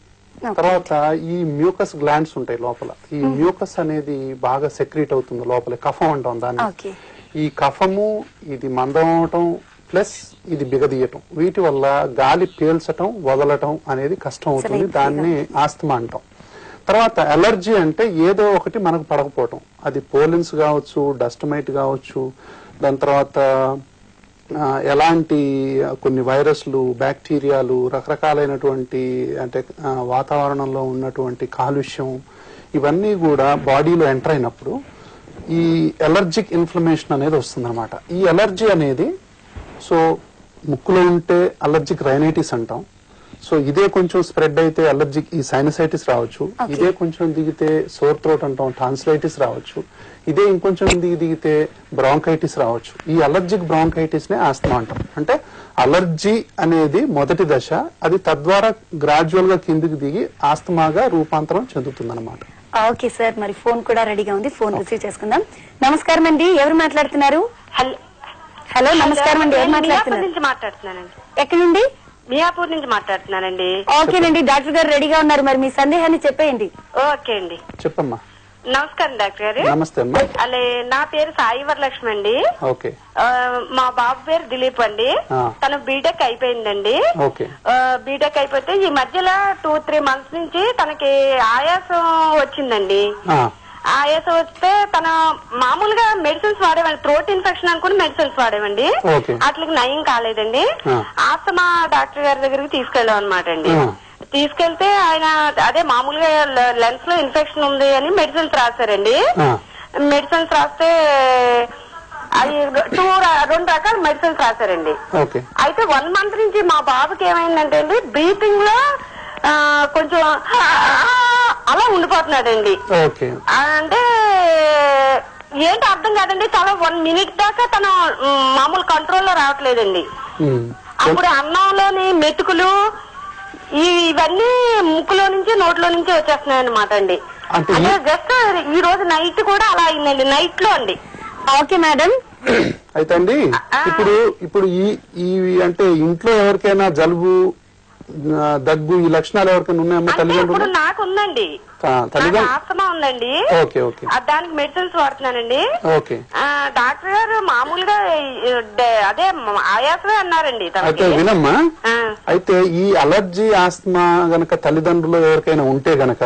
తర్వాత ఈ మ్యూకస్ గ్లాండ్స్ ఉంటాయి లోపల. ఈ మ్యూకస్ అనేది బాగా సెక్రీట్ అవుతుంది లోపల, కఫం అంటాం దాన్ని. ఈ కఫము ఇది మందం అవటం ప్లస్ ఇది బిగదీయటం, వీటి వల్ల గాలి పీల్చటం వదలటం అనేది కష్టం అవుతుంది. దాన్ని ఆస్తమా అంటాం. తర్వాత అలర్జీ అంటే ఏదో ఒకటి మనకు పడకపోవటం, అది పోలిన్స్ కావచ్చు, డస్ట్ మైట్ కావచ్చు, దాని తర్వాత ఎలాంటి కొన్ని వైరస్లు, బ్యాక్టీరియాలు, రకరకాలైనటువంటి అంటే వాతావరణంలో ఉన్నటువంటి కాలుష్యం, ఇవన్నీ కూడా బాడీలో ఎంటర్ అయినప్పుడు ఈ అలర్జిక్ ఇన్ఫ్లమేషన్ అనేది వస్తుందన్నమాట. ఈ అలర్జీ అనేది సో ముక్కులో ఉంటే అలర్జిక్ రైనైటిస్ అంటాం. సో ఇదే కొంచెం స్ప్రెడ్ అయితే అలర్జిక్ ఈ సైనసైటిస్ రావచ్చు, ఇదే కొంచెం దిగితే సోర్ థ్రోట్ అంటాం, టాన్సిలైటిస్ రావచ్చు, ఇదే ఇంకొంచెం దిగితే బ్రాంకైటిస్ రావచ్చు. ఈ అలర్జిక్ బ్రాంకైటిస్ నే ఆస్తమా అంటాం. అంటే అలర్జీ అనేది మొదటి దశ, అది తద్వారా గ్రాడ్యువల్ గా కిందికి దిగి ఆస్తమాగా రూపాంతరం చెందుతుంది అనమాట. ఓకే సార్, మరి ఫోన్ కూడా రెడీగా ఉంది, ఫోన్ రిసీవ్ చేసుకుందాం. నమస్కారం అండి, ఎవరు మాట్లాడుతున్నారు? హలో నమస్కారం అండి, ఎవరు మాట్లాడుతున్నారు? ఎక్కడి నుండి? మియాపూర్ నుంచి మాట్లాడుతున్నానండి. ఓకేనండి, డాక్టర్ గారు రెడీగా ఉన్నారు, మరి మీ సందేహాన్ని చెప్పేయండి. ఓకే అండి, చెప్పమ్మా. నమస్కారం డాక్టర్ గారు. నమస్తే అమ్మా. అలే నా పేరు సాయి వరలక్ష్మి అండి. ఓకే. మా బాబు పేరు దిలీప్ అండి. తను బీటెక్ అయిపోయిందండి. ఓకే. బీటెక్ అయిపోతే ఈ మధ్యలో 2-3 మంత్స్ నుంచి తనకి ఆయాసం వచ్చిందండి. ఆయాసం వస్తే తన మామూలుగా మెడిసిన్స్ వాడేవండి, థ్రోట్ ఇన్ఫెక్షన్ అనుకుని మెడిసిన్స్ వాడేవండి. అట్లకి నయం కాలేదండి. ఆస్తమా డాక్టర్ గారి దగ్గరికి తీసుకెళ్ళాం అనమాట అండి. తీసుకెళ్తే ఆయన అదే మామూలుగా లెన్స్ లో ఇన్ఫెక్షన్ ఉంది అని మెడిసిన్స్ రాశారండి. మెడిసిన్స్ రాస్తే అది 2 రకాల మెడిసిన్స్ రాశారండి. అయితే 1 మంత్ నుంచి మా బాబుకి ఏమైందంటే అండి బ్రీతింగ్ లో కొంచెం అలా ఉండిపోతున్నాడండి. అంటే ఏంటి అర్థం కాదండి, చాలా 1 మినిట్ దాకా తన మామూలు కంట్రోల్లో రావట్లేదండి. అప్పుడు అన్నంలోని మెతుకులు ఇవన్నీ ముక్కులో నుంచి నోట్లో నుంచి వచ్చేస్తున్నాయి అన్నమాట అండి. అంటే జస్ట్ ఈ రోజు నైట్ కూడా అలా అయిందండి, నైట్ లో అండి. Okay madam. అయితే అండి ఇప్పుడు ఈ అంటే ఇంట్లో ఎవరికైనా జలుబు దగ్గు ఈ లక్షణాలు ఎవరికైనా ఉన్నాయమ్మా? తల్లిదండ్రులు నాకు ఉందండి, ఆస్తమా ఉందండి. దానికి మెడిసిన్స్ వాడుతున్నానండి. డాక్టర్ గారు మామూలుగా అదే ఆయాసమే అన్నారండి. అయితే వినమ్మా, అయితే ఈ అలర్జీ ఆస్తమా గనక తల్లిదండ్రులు ఎవరికైనా ఉంటే గనక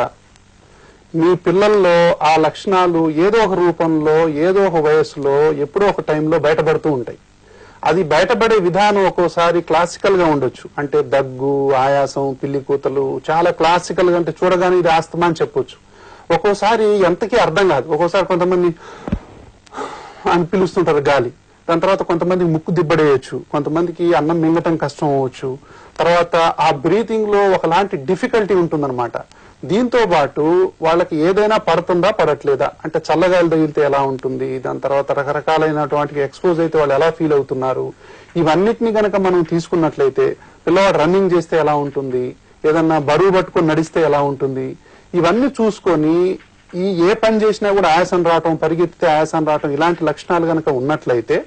మీ పిల్లల్లో ఆ లక్షణాలు ఏదో ఒక రూపంలో ఏదో ఒక వయసులో ఎప్పుడో ఒక టైంలో బయటపడుతూ ఉంటాయి. అది బయటపడే విధానం ఒక్కోసారి క్లాసికల్ గా ఉండొచ్చు, అంటే దగ్గు, ఆయాసం, పిల్లి కూతలు, చాలా క్లాసికల్ గా, అంటే చూడగానే ఇది ఆస్తమా అని చెప్పొచ్చు. ఒక్కోసారి ఎంతకీ అర్థం కాదు. ఒక్కోసారి కొంతమంది అని పిలుస్తుంటారు గాలి, దాని తర్వాత కొంతమందికి ముక్కు దిబ్బడేయచ్చు, కొంతమందికి అన్నం మింగటం కష్టం అవ్వచ్చు, తర్వాత ఆ బ్రీతింగ్ లో ఒకలాంటి డిఫికల్టీ ఉంటుందన్నమాట. దీంతో పాటు వాళ్ళకి ఏదైనా పడుతుందా పడట్లేదా, అంటే చల్లగాలి తగిలితే ఎలా ఉంటుంది, దాని తర్వాత రకరకాలైనటువంటి ఎక్స్పోజ్ అయితే వాళ్ళు ఎలా ఫీల్ అవుతున్నారు, ఇవన్నిటిని గనక మనం తీసుకున్నట్లయితే పిల్లవాడు రన్నింగ్ చేస్తే ఎలా ఉంటుంది, ఏదన్నా బరువు పట్టుకొని నడిస్తే ఎలా ఉంటుంది, ఇవన్నీ చూసుకొని ఏ పని చేసినా కూడా ఆయాసం రావటం, పరిగెత్తితే ఆయాసం రావటం, ఇలాంటి లక్షణాలు గనక ఉన్నట్లయితే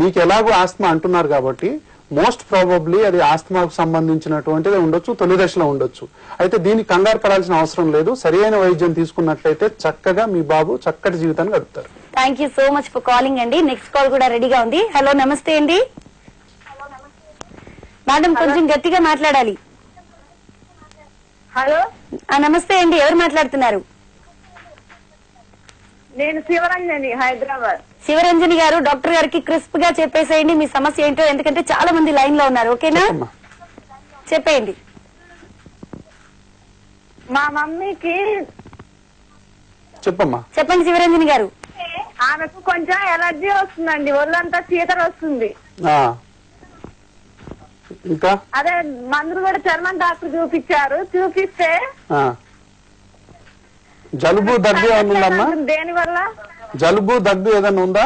మీకు ఎలాగో ఆస్తమా అంటున్నారు కాబట్టి మోస్ట్ ప్రాబబ్లీ అది ఆస్తమాకు సంబంధించినటువంటిది ఉండొచ్చు, తొలి దశలో ఉండొచ్చు. అయితే దీనికి కంగారు పడాల్సిన అవసరం లేదు. సరైన వైద్యం తీసుకున్నట్లయితే చక్కగా మీ బాబు చక్కటి జీవితాన్ని గడుపుతారు. Thank you so much for calling అండి. నెక్స్ట్ కాల్ కూడా రెడీగా ఉంది. హలో, నమస్తే అండి మేడం, కొంచెం గట్టిగా మాట్లాడాలి. హలో, నమస్తే అండి, ఎవరు మాట్లాడుతున్నారు? నేను శివరంజని, హైదరాబాద్. శివరంజని గారు, డాక్టర్ గారికి క్రిస్ప్ గా చెప్పేసేయండి మీ సమస్య ఏంటో, ఎందుకంటే చాలా మంది లైన్ లో ఉన్నారు. ఓకేనా, చెప్పేయండి. మా మమ్మీకి చెప్పమ్మా. చెప్పండి శివరంజని గారు. ఆమెకు కొంచెం ఎలర్జీ వస్తుందండి, ఒళ్ళంతా చీకర వస్తుంది. ఇంకా అదే మందులు కూడా చర్మం డాక్టర్ చూపిస్తే జలుబు దగ్గు ఏమన్నా ఉందమ్మా? దేని వల్ల జలుబు దగ్గు ఏదన్నా ఉందా?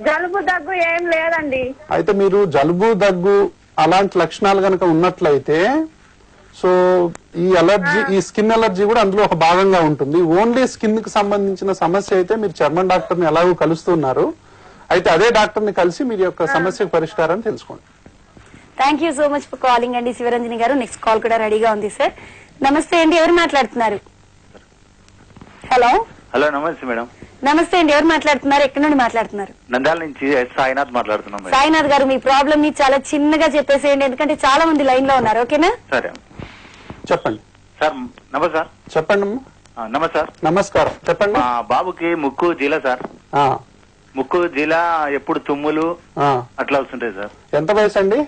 జలుబు దగ్గు ఏం లేదండి. అయితే మీరు జలుబు దగ్గు అలాంటి లక్షణాలు కనుక ఉన్నట్లయితే సో ఈ అలర్జీ, ఈ స్కిన్ అలర్జీ కూడా అందులో ఒక భాగంగా ఉంటుంది. ఓన్లీ స్కిన్ కి సంబంధించిన సమస్య అయితే మీరు చర్మం డాక్టర్ ని ఎలాగో కలుస్తున్నారు, అయితే అదే డాక్టర్ ని కలిసి మీరు యొక్క సమస్యకు పరిష్కారం తెలుసుకోండి. Thank you so much for calling అండి శివరంజని గారు. నెక్స్ట్ కాల్ కూడా రెడీగా ఉంది సార్. నమస్తే అండి, ఎవరు మాట్లాడుతున్నారు? హలో. హలో, నమస్తే మేడం. నమస్తే అండి, ఎవరు మాట్లాడుతున్నారు? ఎక్కడి నుండి మాట్లాడుతున్నారు? నంద్యాల నుంచి సాయినాథ్ మాట్లాడుతున్నాం. సాయినాథ్ గారు, మీ ప్రాబ్లమ్ ని చాలా చిన్నగా చెప్పేసేయండి, ఎందుకంటే చాలా మంది లైన్ లో ఉన్నారు. ఓకేనా, సరే చెప్పండి సార్. నమస్కారం. చెప్పండి. నమస్కారం. నమస్కారం, చెప్పండి. మా బాబుకి ముక్కు జీల సార్. ముక్కు జీల, ఎప్పుడు తుమ్ములు అట్లా వస్తుంటాయి సార్. ఎంత వయసు అండి?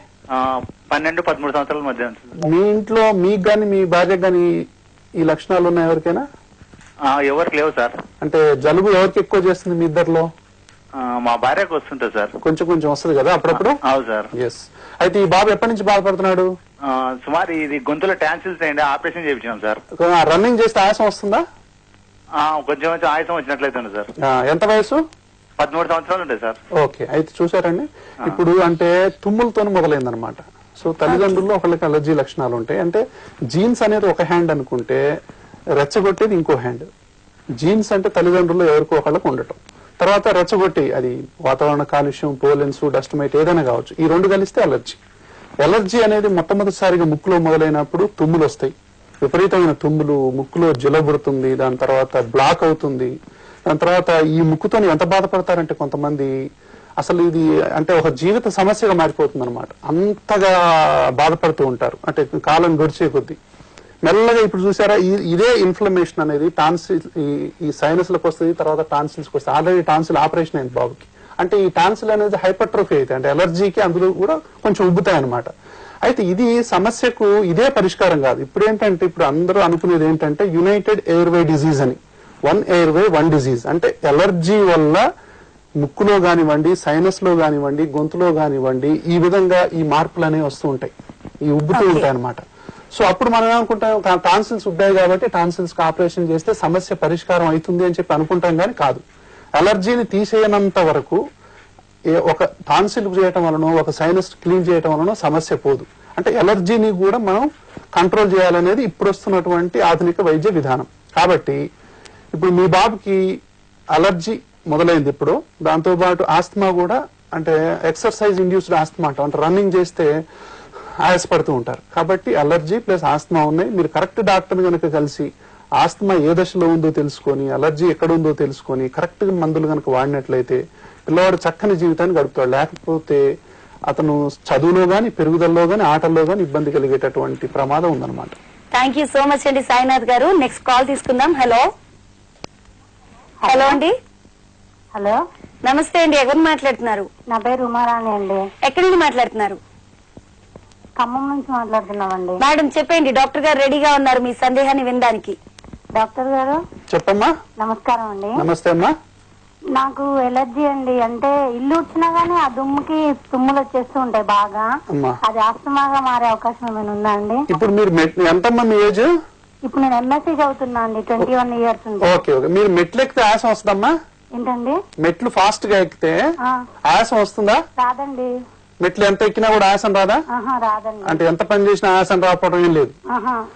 12-13 సంవత్సరాల మధ్య. మీ ఇంట్లో మీకు గాని మీ భార్యకు గాని ఈ లక్షణాలు ఉన్నాయి ఎవరికైనా? ఎవరికి లేవు సార్. అంటే జలుబు ఎవరికి ఎక్కువ చేస్తుంది మీ ఇద్దరిలో? మా భార్యకు వస్తుంటది సార్. కొంచెం కొంచెం వస్తుంది కదా అప్పుడప్పుడు? అవును సార్. ఎస్. అయితే ఈ బాబు ఎప్పటి నుంచి బాధపడుతున్నాడు? సుమారు ఇది గొంతులో టాన్సిల్స్ అయ్యండి, ఆపరేషన్ చేయించాం సార్. రన్నింగ్ చేస్తే ఆయాసం వస్తుందా? కొంచెం కొంచెం ఆయాసం వచ్చినట్లయితే సార్. ఎంత వయసు? 13 సంవత్సరాలు ఉంటాయి సార్. ఓకే. అయితే చూసారండి, ఇప్పుడు అంటే తుమ్ములతో మొదలైందనమాట. సో తల్లిదండ్రుల్లో ఒకళ్ళకి అలర్జీ లక్షణాలు ఉంటాయి. అంటే జీన్స్ అనేది ఒక హ్యాండ్ అనుకుంటే రెచ్చగొట్టేది ఇంకో హ్యాండ్. జీన్స్ అంటే తల్లిదండ్రుల్లో ఎవరికో ఒకళ్ళకు ఉండటం, తర్వాత రెచ్చగొట్టి అది వాతావరణ కాలుష్యం, పోలెన్స్, డస్ట్ మైట్ ఏదైనా కావచ్చు, ఈ రెండు కలిస్తే అలర్జీ. ఎలర్జీ అనేది మొట్టమొదటిసారిగా ముక్కులో మొదలైనప్పుడు తుమ్ములు వస్తాయి, విపరీతమైన తుమ్ములు, ముక్కులో జలబుడుతుంది, దాని తర్వాత బ్లాక్ అవుతుంది, దాని తర్వాత ఈ ముక్కుతో ఎంత బాధపడతారంటే కొంతమంది అసలు ఇది అంటే ఒక జీవిత సమస్యగా మారిపోతుంది అనమాట. అంతగా బాధపడుతూ ఉంటారు అంటే కాలం గడిచే కొద్దీ. మెల్లగా ఇప్పుడు చూసారా ఇదే ఇన్ఫ్లమేషన్ అనేది టాన్సిల్ ఈ సైనస్లకు వస్తుంది, తర్వాత టాన్సిల్స్కి వస్తుంది. ఆల్రెడీ టాన్సిల్ ఆపరేషన్ అయింది బాబుకి. అంటే ఈ టాన్సిల్ అనేది హైపర్ట్రోఫీ అయితే అంటే ఎలర్జీకి అందులో కూడా కొంచెం ఉబ్బుతాయి అనమాట. అయితే ఇది సమస్యకు ఇదే పరిష్కారం కాదు. ఇప్పుడు ఏంటంటే ఇప్పుడు అందరూ అనుకునేది ఏంటంటే యునైటెడ్ ఎయిర్వే డిజీజ్ అని, వన్ ఎయిర్వే వన్ డిజీజ్. అంటే ఎలర్జీ వల్ల ముక్కులో కానివ్వండి, సైనస్ లో కానివ్వండి, గొంతులో కానివ్వండి ఈ విధంగా ఈ మార్పులు అనేవి వస్తూ ఉంటాయి, ఈ ఉబ్బుతూ ఉంటాయి అనమాట. సో అప్పుడు మనం ఏమనుకుంటాం టాన్సిల్స్ ఉబ్బాయి కాబట్టి టాన్సిల్స్ కి ఆపరేషన్ చేస్తే సమస్య పరిష్కారం అవుతుంది అని చెప్పి అనుకుంటాం, కానీ కాదు. ఎలర్జీని తీసేయనంత వరకు ఒక టాన్సిల్ చేయటం వలన ఒక సైనస్ క్లీన్ చేయటం వలన సమస్య పోదు. అంటే ఎలర్జీని కూడా మనం కంట్రోల్ చేయాలనేది ఇప్పుడు వస్తున్నటువంటి ఆధునిక వైద్య విధానం. కాబట్టి ఇప్పుడు మీ బాబుకి అలర్జీ మొదలైంది, ఇప్పుడు దాంతో పాటు ఆస్తమా కూడా, అంటే ఎక్సర్సైజ్ ఇండ్యూస్డ్ ఆస్తమా అంటాం, అంటే రన్నింగ్ చేస్తే ఆయాసపడుతూ ఉంటారు. కాబట్టి అలర్జీ ప్లస్ ఆస్తమా ఉన్నాయి. మీరు కరెక్ట్ డాక్టర్ కనుక కలిసి ఆస్తమా ఏ దశలో ఉందో తెలుసుకొని, అలర్జీ ఎక్కడ ఉందో తెలుసుకొని కరెక్ట్ గా మందులు కనుక వాడినట్లయితే పిల్లవాడు చక్కని జీవితాన్ని గడుపుతాడు. లేకపోతే అతను చదువులో గాని, పెరుగుదలలో గాని, ఆటల్లో గాని ఇబ్బంది కలిగేటటువంటి ప్రమాదం ఉందన్నమాట. థ్యాంక్ యూ సో మచ్ అండి సాయినాథ్ గారు. నెక్స్ట్ కాల్ తీసుకుందాం. హలో హలో అండి. హలో నమస్తే అండి, ఎవరు మాట్లాడుతున్నారు? నా పేరు ఉమారాణి అండి. ఎక్కడి నుండి మాట్లాడుతున్నారు? ఖమ్మం నుంచి మాట్లాడుతున్నామండి. మేడం చెప్పండి, డాక్టర్ గారు రెడీగా ఉన్నారు మీ సందేహాన్ని వినడానికి. డాక్టర్ గారు చెప్పమ్మా. నమస్కారం అండి. నమస్తే అమ్మా. నాకు ఎలర్జీ అండి, అంటే ఇల్లు వచ్చినా గానీ ఆ దుమ్ముకి తుమ్ములు వచ్చేస్తూ ఉంటాయి బాగా. అది ఆస్తమాగా మారే అవకాశం ఏమైనా ఉందా అండి? ఇప్పుడు మీరు ఎంతమ్మా మీ ఏజ్? ఇప్పుడు నేను ఎంఎస్సీ చదువుతున్నా అండి, 21 years ఉంది. Okay okay. మీరు మెట్లు ఎక్కితే ఆయాసం వస్తుందమ్మా? ఏంటండి? మెట్లు ఫాస్ట్ గా ఎక్కితే ఆయాసం వస్తుందా? రాదండి. మెట్లు ఎంత ఎక్కినా కూడా ఆయాసం రాదా? రాదండి. అంటే ఎంత పని చేసినా ఆయాసం రాకపోవడం ఏం లేదు?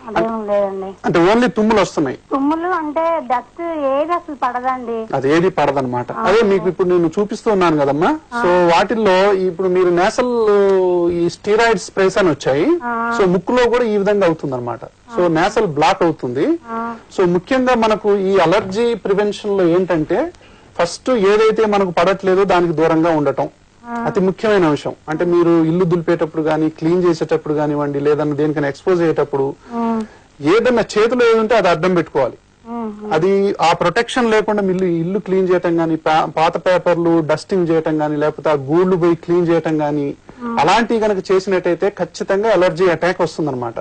అదేం లేదండి. అంటే ఓన్లీ తుమ్ములు వస్తున్నాయి? తుమ్ములు అంటే డస్ట్ ఏది అసలు పడదండి. అది ఏది పడదనమాట. అదే మీకు ఇప్పుడు నేను చూపిస్తూ ఉన్నాను కదమ్మా. సో వాటిల్లో ఇప్పుడు మీరు నేసల్ ఈ స్టీరాయిడ్ స్ప్రేస్ అని వచ్చాయి. సో ముక్కులో కూడా ఈ విధంగా అవుతుంది అనమాట. సో నేసల్ బ్లాక్ అవుతుంది. సో ముఖ్యంగా మనకు ఈ అలర్జీ ప్రివెన్షన్ లో ఏంటంటే ఫస్ట్ ఏదైతే మనకు పడట్లేదో దానికి దూరంగా ఉండటం అతి ముఖ్యమైన అంశం. అంటే మీరు ఇల్లు దులిపేటప్పుడు గానీ, క్లీన్ చేసేటప్పుడు కానివ్వండి, లేదన్నా దేనికైనా ఎక్స్పోజ్ అయ్యేటప్పుడు ఏదన్నా చేతిలో ఏదుంటే అది అడ్డం పెట్టుకోవాలి. అది ఆ ప్రొటెక్షన్ లేకుండా ఇల్లు క్లీన్ చేయటం గానీ, పాత పేపర్లు డస్టింగ్ చేయటం గానీ, లేకపోతే ఆ గూళ్లు పోయి క్లీన్ చేయటం గానీ అలాంటివి కనుక చేసినట్టయితే ఖచ్చితంగా అలర్జీ అటాక్ వస్తుందన్నమాట.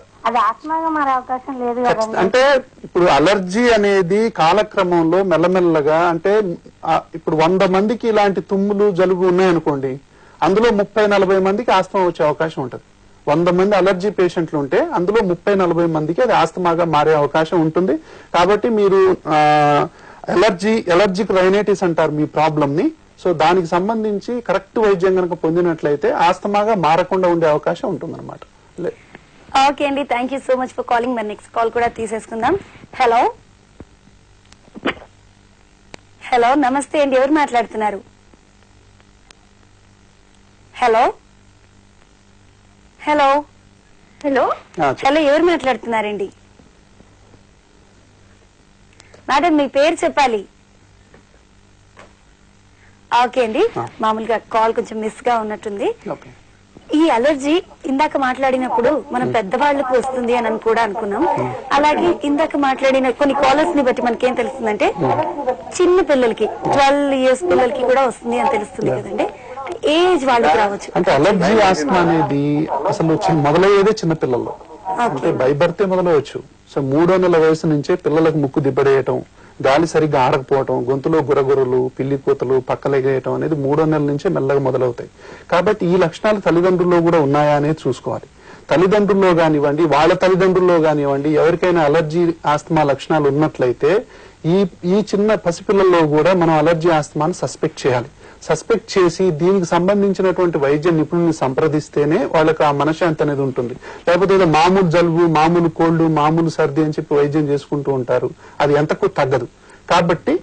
అంటే ఇప్పుడు అలర్జీ అనేది కాలక్రమంలో మెల్లమెల్లగా, అంటే ఇప్పుడు 100 మందికి ఇలాంటి తుమ్ములు జలుబు ఉన్నాయనుకోండి, అందులో 30-40 మందికి ఆస్తమా వచ్చే అవకాశం ఉంటుంది. 100 మంది అలర్జీ పేషెంట్లు ఉంటే అందులో 30-40 మందికి అది ఆస్తమాగా మారే అవకాశం ఉంటుంది. కాబట్టి మీరు ఎలర్జిక్ రైనైటిస్ అంటారు మీ ప్రాబ్లమ్ ని. సో దానికి సంబంధించి కరెక్ట్ వైద్యం కనుక పొందినట్లయితే ఆస్తమాగా మారకుండా ఉండే అవకాశం ఉంటుంది అనమాట. ఓకే అండి, thank you so much for calling. మరి నెక్స్ట్ కాల్ కూడా తీసేసుకుందాం. హలో హలో నమస్తే అండి, ఎవరు మాట్లాడుతున్నారు? హలో హలో హలో హలో ఎవరు మాట్లాడుతున్నారండి? మేడం మీ పేరు చెప్పాలి. ఓకే అండి, మామూలుగా కాల్ కొంచెం మిస్ గా ఉన్నట్టుంది. ఈ అలర్జీ ఇందాక మాట్లాడినప్పుడు మనం పెద్దవాళ్లకు వస్తుంది అని కూడా అనుకున్నాం. అలాగే ఇందాక మాట్లాడిన కొన్ని కాలర్స్ ని బట్టి మనకేం తెలుస్తుందంటే చిన్న పిల్లలకి 12 years పిల్లలకి కూడా వస్తుంది అని తెలుస్తుంది కదండి. ఏజ్ వాళ్ళకి రావచ్చు. అంటే అలర్జీ ఆస్తమా అనేది అసలు మొదలయ్యేదే చిన్నపిల్లల్లో, అంటే బైబర్తే మొదలవచ్చు. సో 3వ నెల వయసు నుంచే పిల్లలకు ముక్కు దిబ్బడేయటం, గాలి సరిగ్గా ఆడకపోవటం, గొంతులో గురగురలు, పిల్లి కూతలు, పక్కలెగేయటం అనేది 3వ నెల నుంచే మెల్లగా మొదలవుతాయి. కాబట్టి ఈ లక్షణాలు తల్లిదండ్రుల్లో కూడా ఉన్నాయా అనేది చూసుకోవాలి. తల్లిదండ్రుల్లో కానివ్వండి, వాళ్ళ తల్లిదండ్రుల్లో కానివ్వండి, ఎవరికైనా అలర్జీ ఆస్తమా లక్షణాలు ఉన్నట్లయితే ఈ చిన్న పసిపిల్లల్లో కూడా మనం అలర్జీ ఆస్తమాను సస్పెక్ట్ చేయాలి. సస్పెక్ట్ చేసి దీనికి సంబంధించినటువంటి వైద్య నిపుణుల్ని సంప్రదిస్తేనే వాళ్ళకి ఆ మనశ్శాంతి అనేది ఉంటుంది. లేకపోతే ఏదో మామూలు జలుబు, మామూలు కోల్డ్, మామూలు సర్ది అని చెప్పి వైద్యం చేసుకుంటూ ఉంటారు, అది ఎంతకు తగ్గదు. కాబట్టి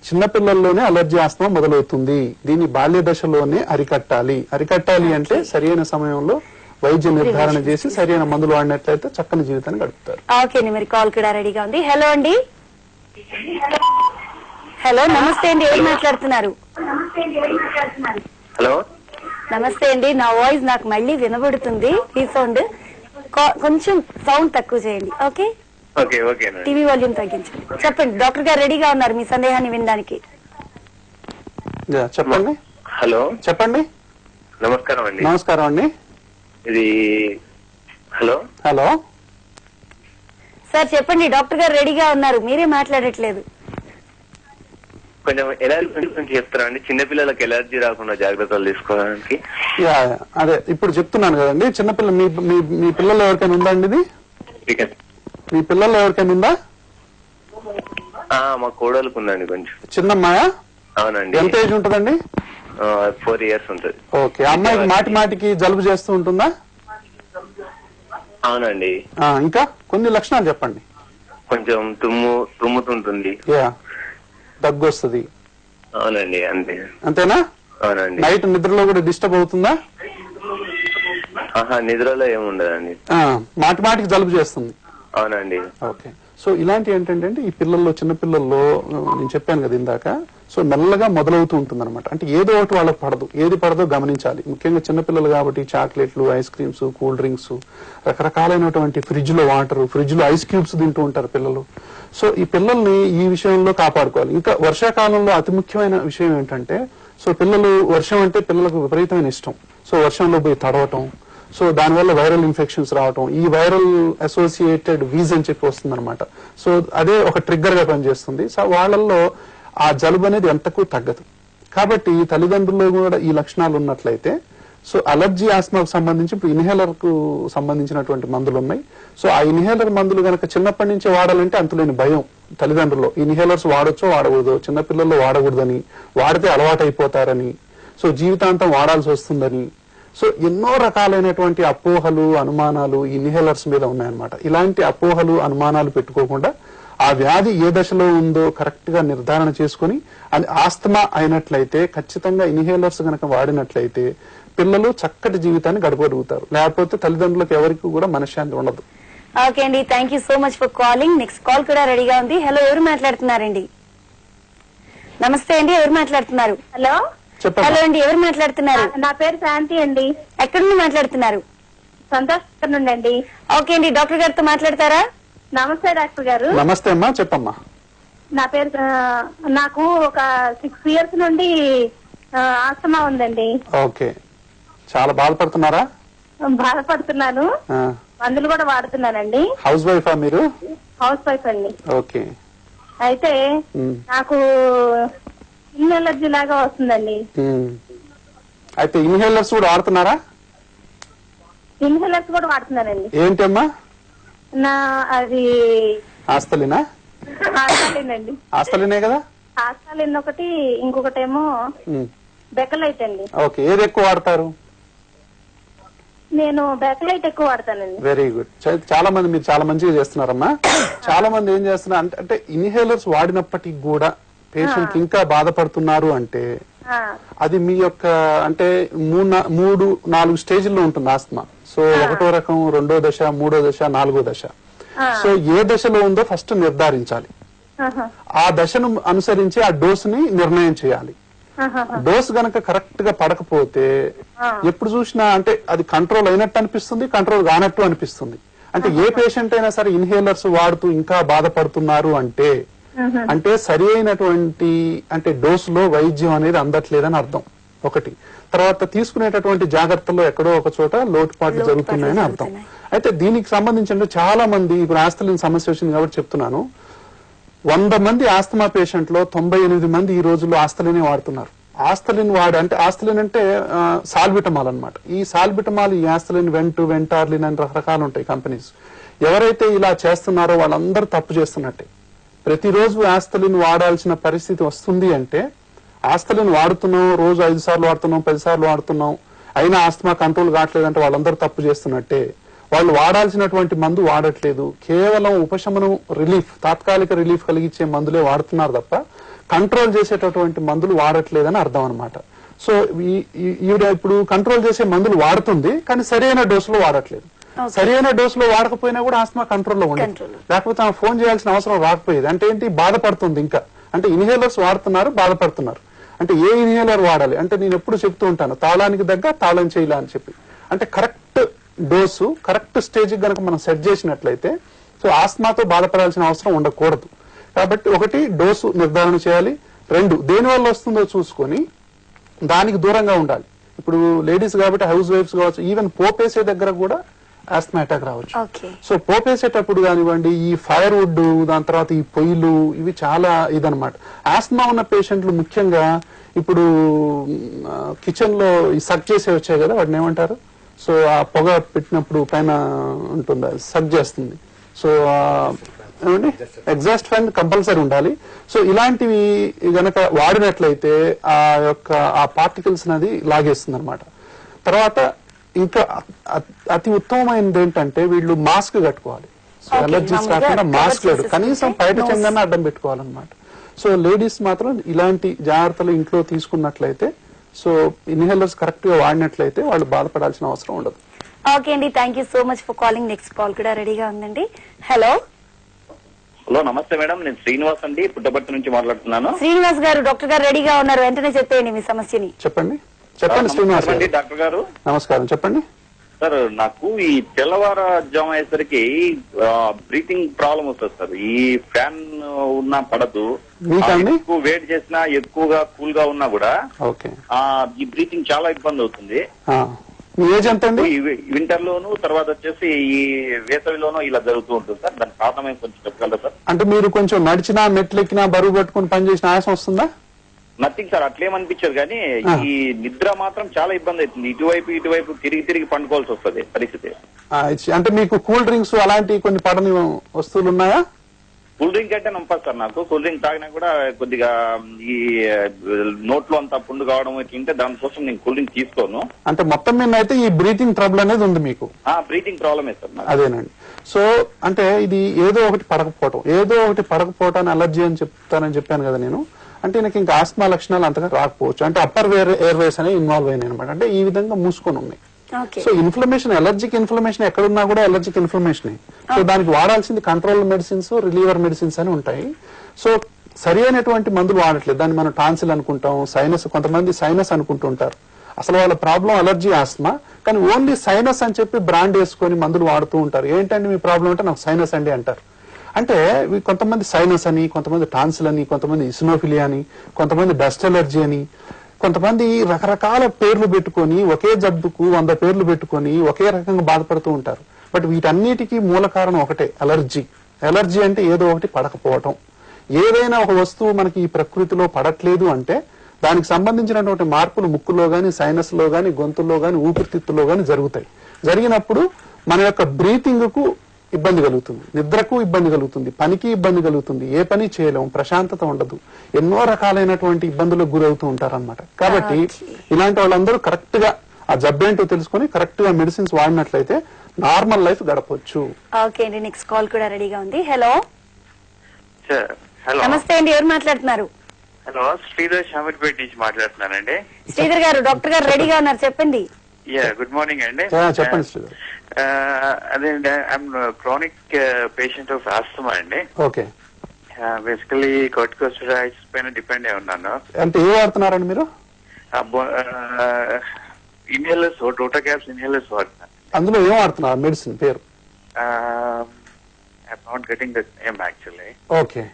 చిన్నపిల్లల్లోనే అలర్జీ ఆస్తమా మొదలవుతుంది. దీన్ని బాల్య దశలోనే అరికట్టాలి. అరికట్టాలి అంటే సరైన సమయంలో వైద్య నిర్ధారణ చేసి సరైన మందులు వాడినట్లయితే చక్కని జీవితాన్ని గడుపుతారు. ఓకే, మరి కాల్ కూడా రెడీగా ఉంది. హలో అండి. హలో నమస్తే అండి, ఎవరు మాట్లాడుతున్నారు? హలో నమస్తే అండి, నా వాయిస్ నాకు మళ్ళీ వినబడుతుంది. ఈ సౌండ్ కొంచెం సౌండ్ తక్కువ చేయండి. Okay okay okay TV volume తగ్గించండి. చెప్పండి, డాక్టర్ గారు రెడీగా ఉన్నారు మీ సందేహాన్ని వినడానికి. చెప్పండి. హలో చెప్పండి. నమస్కారం అండి. నమస్కారం అండి. ఇది హలో హలో సార్ చెప్పండి, డాక్టర్ గారు రెడీగా ఉన్నారు, మీరే మాట్లాడట్లేదు. కొంచెం ఎలర్జీ గురించి చెప్తారా అండి? చిన్నపిల్లలకు ఎలర్జీ రాకుండా జాగ్రత్తలు తీసుకోవడానికి. అదే ఇప్పుడు చెప్తున్నాను కదండి. చిన్నపిల్ల మీ పిల్లలు ఎవరికైనా ఉందా అండి? ఇది మీ పిల్లలు ఎవరికైనా ఉందా? మా కోడలకు ఉందండి కొంచెం. చిన్నమ్మాయా? అవునండి. ఎంత ఏజ్ ఉంటుందండి? 4 years ఉంటుంది. ఓకే. అమ్మాయికి మాటి మాటికి జలుబు చేస్తూ ఉంటుందా? అవునండి. ఇంకా కొన్ని లక్షణాలు చెప్పండి. కొంచెం తుమ్ముతుంటుంది, దగ్గు వస్తుంది. అవునండి. అంతేనా? అవునండి. నైట్ నిద్రలో కూడా డిస్టర్బ్ అవుతుందా? నిద్రలో ఏముండదండి, మాటి మాటికి జలుబు చేస్తుంది. అవునండి. ఓకే. సో ఇలాంటి ఏంటంటే ఈ పిల్లల్లో, చిన్నపిల్లల్లో నేను చెప్పాను కదా ఇందాక, సో మెల్లగా మొదలవుతూ ఉంటుంది అనమాట. అంటే ఏదో ఒకటి వాళ్ళకి పడదు, ఏది పడదో గమనించాలి. ముఖ్యంగా చిన్నపిల్లలు కాబట్టి చాక్లెట్లు, ఐస్ క్రీమ్స్, కూల్ డ్రింక్స్, రకరకాలైనటువంటి ఫ్రిడ్జ్ లో వాటర్, ఫ్రిడ్జ్ లో ఐస్ క్యూబ్స్ తింటూ ఉంటారు పిల్లలు. సో ఈ పిల్లల్ని ఈ విషయంలో కాపాడుకోవాలి. ఇంకా వర్షాకాలంలో అతి ముఖ్యమైన విషయం ఏంటంటే, సో పిల్లలు, వర్షం అంటే పిల్లలకు విపరీతమైన ఇష్టం. సో వర్షంలో పోయి తడవటం, సో దానివల్ల వైరల్ ఇన్ఫెక్షన్స్ రావటం, ఈ వైరల్ అసోసియేటెడ్ వీజ్ అని చెప్పి వస్తుంది అనమాట. సో అదే ఒక ట్రిగ్గర్ గా పనిచేస్తుంది. సో వాళ్ళల్లో ఆ జలుబు అనేది ఎంతకు తగ్గదు. కాబట్టి తల్లిదండ్రుల్లో కూడా ఈ లక్షణాలు ఉన్నట్లయితే, సో అలర్జీ, ఆస్మాకు సంబంధించి ఇప్పుడు ఇన్హేలర్ కు సంబంధించినటువంటి మందులు ఉన్నాయి. సో ఆ ఇన్హేలర్ మందులు గనక చిన్నప్పటి నుంచి వాడాలంటే అంతులేని భయం తల్లిదండ్రుల్లో. ఇన్హేలర్స్ వాడొచ్చో వాడకూడదో, చిన్నపిల్లల్లో వాడకూడదని, వాడితే అలవాటు అయిపోతారని, సో జీవితాంతం వాడాల్సి వస్తుందని, సో ఎన్నో రకాలైనటువంటి అపోహలు, అనుమానాలు ఇన్హేలర్స్ మీద ఉన్నాయన్నమాట. ఇలాంటి అపోహలు, అనుమానాలు పెట్టుకోకుండా ఆ వ్యాధి ఏ దశలో ఉందో కరెక్ట్ గా నిర్ధారణ చేసుకుని, అది ఆస్తమా అయినట్లయితే ఖచ్చితంగా ఇన్హేలర్స్ గనక వాడినట్లయితే పిల్లలు చక్కటి జీవితాన్ని గడపగలుగుతారు. లేకపోతే తల్లిదండ్రులకు ఎవరికి కూడా మనశ్శాంతి ఉండదు. ఓకే అండి, thank you so much for calling. Next call కూడా రెడీగా ఉంది. హలో, ఎవరు మాట్లాడుతున్నారండి? నమస్తే అండి, ఎవరు మాట్లాడుతున్నారు? హలో హలో అండి, ఎవరు మాట్లాడుతున్నారు? నా పేరు శాంతి అండి. ఎక్కడి నుండి మాట్లాడుతున్నారు? సంతోష్ నుండి అండి. ఓకే అండి, డాక్టర్ గారితో మాట్లాడతారా? నమస్తే డాక్టర్ గారు. నమస్తే అమ్మా, చెప్పమ్మా. నా పేరు, నాకు ఒక 6 years నుండి ఆస్తమా ఉందండి. ఓకే. చాలా బాధపడుతున్నారా? బాధపడుతున్నాను, మందులు కూడా వాడుతున్నానండి. హౌస్ వైఫా మీరు? హౌస్ వైఫ్ అండి. ఓకే. అయితే నాకు స్కిన్ ఎలర్జీ లాగా వస్తుందండి. అయితే ఇన్హేలర్స్ కూడా వాడుతున్నారా? ఇన్హేలర్స్ కూడా వాడుతున్నానండి. ఏంటమ్మా? అది ఆస్తలినా? ఆస్తాలినండి. ఆస్తలినే కదా? ఆస్తాలిన్ ఒకటి, ఇంకొకటేమో బెకలైట్ అండి. ఓకే. ఏది ఎక్కువ వాడతారు? నేను బెకలైట్ ఎక్కువ వాడతానండి. Very good. చాలా మంది, మీరు చాలా మంచిగా చేస్తున్నారమ్మా. చాలా మంది ఏం చేస్తున్నారు అంటే ఇన్హేలర్స్ వాడినప్పటికీ కూడా పేషెంట్ ఇంకా బాధపడుతున్నారు అంటే అది మీ యొక్క అంటే 3-4 స్టేజ్ల్లో ఉంటుంది ఆస్తమా. సో 1వ రకం, 2వ దశ, 3వ దశ, 4వ దశ. సో ఏ దశలో ఉందో ఫస్ట్ నిర్ధారించాలి. ఆ దశను అనుసరించి ఆ డోసుని నిర్ణయం చేయాలి. డోస్ గనక కరెక్ట్ గా పడకపోతే ఎప్పుడు చూసినా అంటే అది కంట్రోల్ అయినట్టు అనిపిస్తుంది, కంట్రోల్ కానట్టు అనిపిస్తుంది. అంటే ఏ పేషెంట్ అయినా సరే ఇన్హేలర్స్ వాడుతూ ఇంకా బాధపడుతున్నారు అంటే అంటే సరి అయినటువంటి అంటే డోసులో వైద్యం అనేది అందట్లేదని అర్థం ఒకటి. తర్వాత తీసుకునేటటువంటి జాగ్రత్తల్లో ఎక్కడో ఒక చోట లోటుపాట్లు జరుగుతున్నాయని అర్థం. అయితే దీనికి సంబంధించి చాలా మంది ఇప్పుడు ఆస్తలిన్ సమస్య వచ్చింది కాబట్టి చెప్తున్నాను. 100 మంది ఆస్తమా పేషెంట్ లో 98 మంది ఈ రోజుల్లో ఆస్తలినే వాడుతున్నారు. ఆస్తలిన్ అంటే ఆస్తలిన్ అంటే సాల్బిటమాల్ అన్నమాట. ఈ సాల్బిటమాల్, ఈ ఆస్తలిన్, వెంటార్లిన్ అని రకరకాలు ఉంటాయి కంపెనీస్. ఎవరైతే ఇలా చేస్తున్నారో వాళ్ళందరూ తప్పు చేస్తున్నట్టే. ప్రతిరోజు ఆస్తలిన్ వాడాల్సిన పరిస్థితి వస్తుంది అంటే ఆస్తలిన్ వాడుతున్నాం, రోజు 5 సార్లు వాడుతున్నాం, 10 సార్లు వాడుతున్నాం, అయినా ఆస్తమా కంట్రోల్ కావట్లేదంటే వాళ్ళందరూ తప్పు చేస్తున్నట్టే. వాళ్ళు వాడాల్సినటువంటి మందు వాడట్లేదు, కేవలం ఉపశమనం, రిలీఫ్, తాత్కాలిక రిలీఫ్ కలిగించే మందులే వాడుతున్నారు తప్ప కంట్రోల్ చేసేటటువంటి మందులు వాడట్లేదని అర్థం అనమాట. సో ఈవిడ ఇప్పుడు కంట్రోల్ చేసే మందులు వాడుతుంది కానీ సరైన డోసులో వాడట్లేదు. సరైన డోసులో వాడకపోయినా కూడా ఆస్తమా కంట్రోల్లో ఉండదు. లేకపోతే ఆమె ఫోన్ చేయాల్సిన అవసరం రాకపోయేది. అంటే ఏంటి, బాధపడుతుంది ఇంకా. అంటే ఇన్హేలర్స్ వాడుతున్నారు, బాధపడుతున్నారు. అంటే ఏ ఇన్హేలర్ వాడాలి అంటే నేను ఎప్పుడు చెప్తూ ఉంటాను, తాళానికి దగ్గర తాళం చేయాలి అని చెప్పి. అంటే కరెక్ట్ డోసు కరెక్ట్ స్టేజ్ కనుక మనం సెట్ చేసినట్లయితే సో ఆస్మాతో బాధపడాల్సిన అవసరం ఉండకూడదు. కాబట్టి ఒకటి డోసు నిర్ధారణ చేయాలి, రెండు దేని వల్ల వస్తుందో చూసుకొని దానికి దూరంగా ఉండాలి. ఇప్పుడు లేడీస్ కాబట్టి హౌస్ వైఫ్స్ కావచ్చు, ఈవెన్ పోపేసే దగ్గర కూడా ఆస్మా అటాక్ రావచ్చు. సో పోపేసేటప్పుడు కానివ్వండి, ఈ ఫైర్ వుడ్, దాని తర్వాత ఈ పొయ్యిలు, ఇవి చాలా ఇదనమాట. ఆస్మా ఉన్న పేషెంట్లు ముఖ్యంగా ఇప్పుడు కిచెన్ లో ఈ సగ్ చేసే వచ్చాయి కదా, వాటిని ఏమంటారు, సో ఆ పొగ పెట్టినప్పుడు పైన ఉంటుంది, సగ్ చేస్తుంది. సో ఏమండి ఎగ్జాస్ట్ ఫ్యాన్ కంపల్సరీ ఉండాలి. సో ఇలాంటివి గనక వాడినట్లయితే ఆ పార్టికల్స్ అనేది లాగేస్తుంది అనమాట. తర్వాత ఇంకా అతి ఉత్తమమైనది ఏంటంటే వీళ్ళు మాస్క్ కట్టుకోవాలి. సో ఎలర్జీస్ కాకుండా మాస్క్ లేదు, కనీసం బయట చెంగానే అడ్డం పెట్టుకోవాలన్నమాట. సో లేడీస్ మాత్రం ఇలాంటి జాగ్రత్తలు ఇంట్లో తీసుకున్నట్లయితే, సో ఇన్హేలర్స్ కరెక్ట్ గా వాడినట్లయితే వాళ్ళు బాధపడాల్సిన అవసరం ఉండదు. ఓకే అండి, thank you so much for calling. Next call కూడా రెడీగా ఉందండి. హలో హలో, నమస్తే మేడం, నేను శ్రీనివాస్ అండి, పుట్టపర్తి నుంచి మాట్లాడుతున్నాను. శ్రీనివాస్ గారు, డాక్టర్ గారు రెడీగా ఉన్నారు, వెంటనే చెప్పేయండి మీ సమస్యని. చెప్పండి శ్రీనివాస్ అండి. డాక్టర్ గారు నమస్కారం, చెప్పండి సార్. నాకు ఈ తెల్లవారుజాము అయ్యేసరికి బ్రీతింగ్ ప్రాబ్లం వస్తుంది సార్. ఈ ఫ్యాన్ ఉన్నా పడదు, ఎక్కువ వేడి చేసినా, ఎక్కువగా కూల్ గా ఉన్నా కూడా ఈ బ్రీతింగ్ చాలా ఇబ్బంది అవుతుంది. మీ ఏజ్ ఎంత అండి? వింటర్ లోను, తర్వాత వచ్చేసి ఈ వేసవిలోనూ ఇలా జరుగుతూ ఉంటుంది సార్. దాని కారణం ఏం కొంచెం చెప్పగలరా సార్? అంటే మీరు కొంచెం నడిచినా, మెట్లెక్కినా, బరువు పట్టుకుని పనిచేసిన ఆయాసం వస్తుందా? నథింగ్ సార్, అట్లేమనిపించదు, కానీ ఈ నిద్ర మాత్రం చాలా ఇబ్బంది అవుతుంది. ఇటువైపు తిరిగి పండుకోవాల్సి వస్తుంది పరిస్థితి. అంటే మీకు కూల్ డ్రింక్స్ అలాంటి కొన్ని పడని వస్తువులు ఉన్నాయా? కూల్ డ్రింక్ అంటే నమ్మదు సార్ నాకు. కూల్ డ్రింక్ తాగినా కూడా కొద్దిగా ఈ నోట్లో అంతా పుండు కావడం ఇట్లుంటే దానికోసం నేను కూల్ డ్రింక్ తీసుకోను. అంటే మొత్తం మీద అయితే ఈ బ్రీతింగ్ ట్రబుల్ అనేది ఉంది మీకు? బ్రీతింగ్ ప్రాబ్లమే సార్. అదేనండి. సో అంటే ఇది ఏదో ఒకటి పడకపోవటాన్ని అలర్జీ అని చెప్తానని చెప్పాను కదా నేను. అంటే నాకు ఇంకా ఆస్మా లక్షణాలు అంతగా రాకపోవచ్చు. అంటే అప్పర్ ఎయిర్ వేస్ అనేవి ఇన్వాల్వ్ అయినాయి అనమాట. అంటే ఈ విధంగా మూసుకొని ఉన్నాయి. సో ఇన్ఫ్లమేషన్, ఎలర్జిక్ ఇన్ఫ్లమేషన్ ఎక్కడున్నా కూడా ఎలర్జిక్ ఇన్ఫ్లమేషన్. సో దానికి వాడాల్సింది కంట్రోల్ మెడిసిన్స్, రిలీవర్ మెడిసిన్స్ అని ఉంటాయి. సో సరి అయినటువంటి మందులు వాడట్లేదు. దాన్ని మనం టాన్సిల్ అనుకుంటాం, సైనస్, కొంతమంది సైనస్ అనుకుంటుంటారు. అసలు వాళ్ళ ప్రాబ్లం అలర్జీ, ఆస్మా, కానీ ఓన్లీ సైనస్ అని చెప్పి బ్రాండ్ వేసుకొని మందులు వాడుతూ ఉంటారు. ఏంటంటే మీ ప్రాబ్లం అంటే నాకు సైనస్ అండి అంటారు. అంటే కొంతమంది సైనస్ అని, కొంతమంది టాన్సిల్ అని, కొంతమంది ఇసినోఫిలియా అని, కొంతమంది డస్ట్ ఎలర్జీ అని, కొంతమంది రకరకాల పేర్లు పెట్టుకొని ఒకే జబ్బుకు 100 పేర్లు పెట్టుకొని ఒకే రకంగా బాధపడుతూ ఉంటారు. బట్ వీటన్నిటికీ మూల కారణం ఒకటే, అలర్జీ. అలర్జీ అంటే ఏదో ఒకటి పడకపోవటం. ఏదైనా ఒక వస్తువు మనకి ఈ ప్రకృతిలో పడట్లేదు అంటే దానికి సంబంధించినటువంటి మార్పులు ముక్కులో గాని, సైనస్ లో గాని, గొంతుల్లో గాని, ఊపిరితిత్తుల్లో గాని జరుగుతాయి. జరిగినప్పుడు మన యొక్క బ్రీతింగ్ కు ఇబ్బంది కలుగుతుంది, నిద్రకు ఇబ్బంది కలుగుతుంది, పనికి ఇబ్బంది కలుగుతుంది, ఏ పని చేయలేము, ప్రశాంతత ఉండదు, ఎన్నో రకాలైనటువంటి ఇబ్బందులకు గురవుతూ ఉంటారన్నమాట. కాబట్టి ఇలాంటి వాళ్ళందరూ కరెక్ట్ గా ఆ జబ్బేంటో తెలుసుకుని కరెక్ట్ గా మెడిసిన్స్ వాడినట్లయితే నార్మల్ లైఫ్ గడపొచ్చు. ఓకే అండి, నెక్స్ట్ కాల్ కూడా రెడీగా ఉంది. హలో హలో, నమస్తే అండి, ఎవరు మాట్లాడుతున్నారు? హలో, శ్రీధర్ షామిర్పేట నుంచి మాట్లాడుతున్నానండి. శ్రీధర్ గారు, డాక్టర్ గారు రెడీగా ఉన్నారు, చెప్పండి. గుడ్ మార్నింగ్ అండి. చెప్పండి శ్రీధర్. అదే I'm chronic patient of asthma అండి. ఓకే. బేసికలీ కార్టికోస్టెరాయిడ్స్ పైన డిపెండ్ అయి ఉన్నాను. అంటే ఏ వాడుతున్నారండి మీరు? ఇన్హేలర్స్, డోటా క్యాప్స్ ఇన్హేలర్స్ వాడుతున్నాను. అందులో ఏం వాడుతున్నారు మెడిసిన్ పేరు? I'm not getting that name actually. Okay.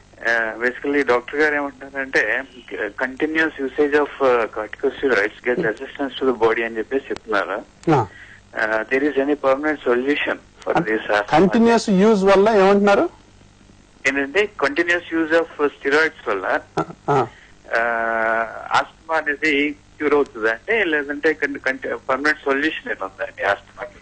Basically doctor గారు ఏమంటారంటే continuous usage of corticosteroids get resistance to the body అని చెప్పేసి చెప్తున్నారు. There is any permanent solution for this? Continuous use వల్ల ఏమంటున్నారు? ఏంటంటే కంటిన్యూస్ యూజ్ ఆఫ్ స్టెరాయిడ్స్ వల్ల asthma అనేది క్యూర్ అవుతుంది అంటే, లేదంటే పర్మనెంట్ సొల్యూషన్ ఏముందండి ఆస్తమాకి?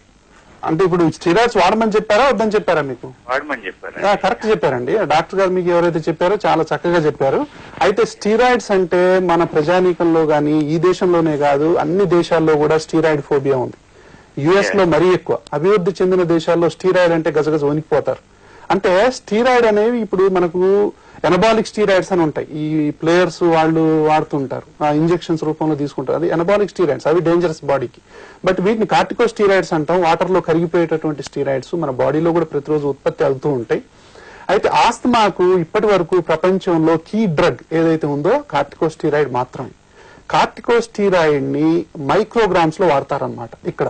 అంటే ఇప్పుడు స్టెరాయిడ్స్ వాడమని చెప్పారా వద్దని చెప్పారా మీకు? వాడమని చెప్పారు. కరెక్ట్ చెప్పారండి. డాక్టర్ గారు మీకు ఎవరైతే చెప్పారో చాలా చక్కగా చెప్పారు. అయితే స్టెరాయిడ్స్ అంటే మన ప్రజానీకంలో గానీ, ఈ దేశంలోనే కాదు అన్ని దేశాల్లో కూడా స్టెరాయిడ్ ఫోబియా ఉంది. యుఎస్ లో మరీ ఎక్కువ. అభివృద్ధి చెందిన దేశాల్లో స్టెరాయిడ్ అంటే గజగజ వణికిపోతారు. అంటే స్టెరాయిడ్ అనేవి ఇప్పుడు మనకు ఎనబాలిక్ స్టెరాయిడ్స్ అని ఉంటాయి. ఈ ప్లేయర్స్ వాళ్ళు వాడుతుంటారు, ఇంజెక్షన్స్ రూపంలో తీసుకుంటారు. అది ఎనబాలిక్ స్టెరాయిడ్స్, అవి డేంజరస్ బాడీకి. బట్ వీటిని కార్టికో స్టెరాయిడ్స్ అంటాం. వాటర్ లో కరిగిపోయేటటువంటి స్టెరాయిడ్స్ మన బాడీలో కూడా ప్రతిరోజు ఉత్పత్తి అవుతూ ఉంటాయి. అయితే ఆస్తమాకు ఇప్పటి వరకు ప్రపంచంలో కీ డ్రగ్ ఏదైతే ఉందో కార్టికోస్టీరాయిడ్ మాత్రమే. కార్టికోస్టీరాయిడ్ ని మైక్రోగ్రామ్స్ లో వాడతారనమాట ఇక్కడ.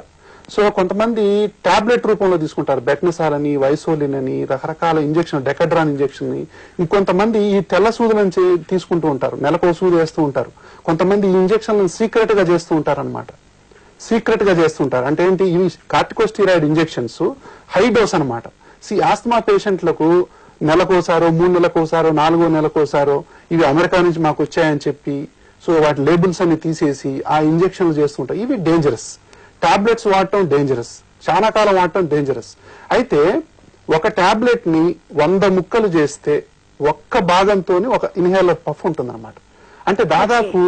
సో కొంతమంది టాబ్లెట్ రూపంలో తీసుకుంటారు, బెట్నసాల్ అని, వైసోలిన్ అని, రకరకాల ఇంజెక్షన్, డెకడ్రాన్ ఇంజెక్షన్ ని. ఇంకొంతమంది ఈ తెల్ల సూదులను తీసుకుంటూ ఉంటారు, నెలకు సూది వేస్తూ ఉంటారు. కొంతమంది ఈ ఇంజెక్షన్లను సీక్రెట్ గా చేస్తూ ఉంటారు అనమాట. సీక్రెట్ గా చేస్తుంటారు అంటే ఏంటి, ఇవి కార్టికోస్టీరాయిడ్ ఇంజెక్షన్స్ హై డోస్ అనమాట. ఆస్తమా పేషెంట్లకు నెలకోసారో, 3 నెలకోసారో, 4వ నెలకోసారో ఇవి అమెరికా నుంచి మాకు వచ్చాయని చెప్పి సో వాటి లేబుల్స్ అన్ని తీసేసి ఆ ఇంజెక్షన్లు చేస్తుంటారు. ఇవి డేంజరస్. టాబ్లెట్స్ వాడటం డేంజరస్, చాలా కాలం వాడటం డేంజరస్. అయితే ఒక టాబ్లెట్ ని 100 ముక్కలు చేస్తే ఒక్క భాగంతో ఒక ఇన్హేలర్ పఫ్ ఉంటుంది అనమాట. అంటే దాదాపు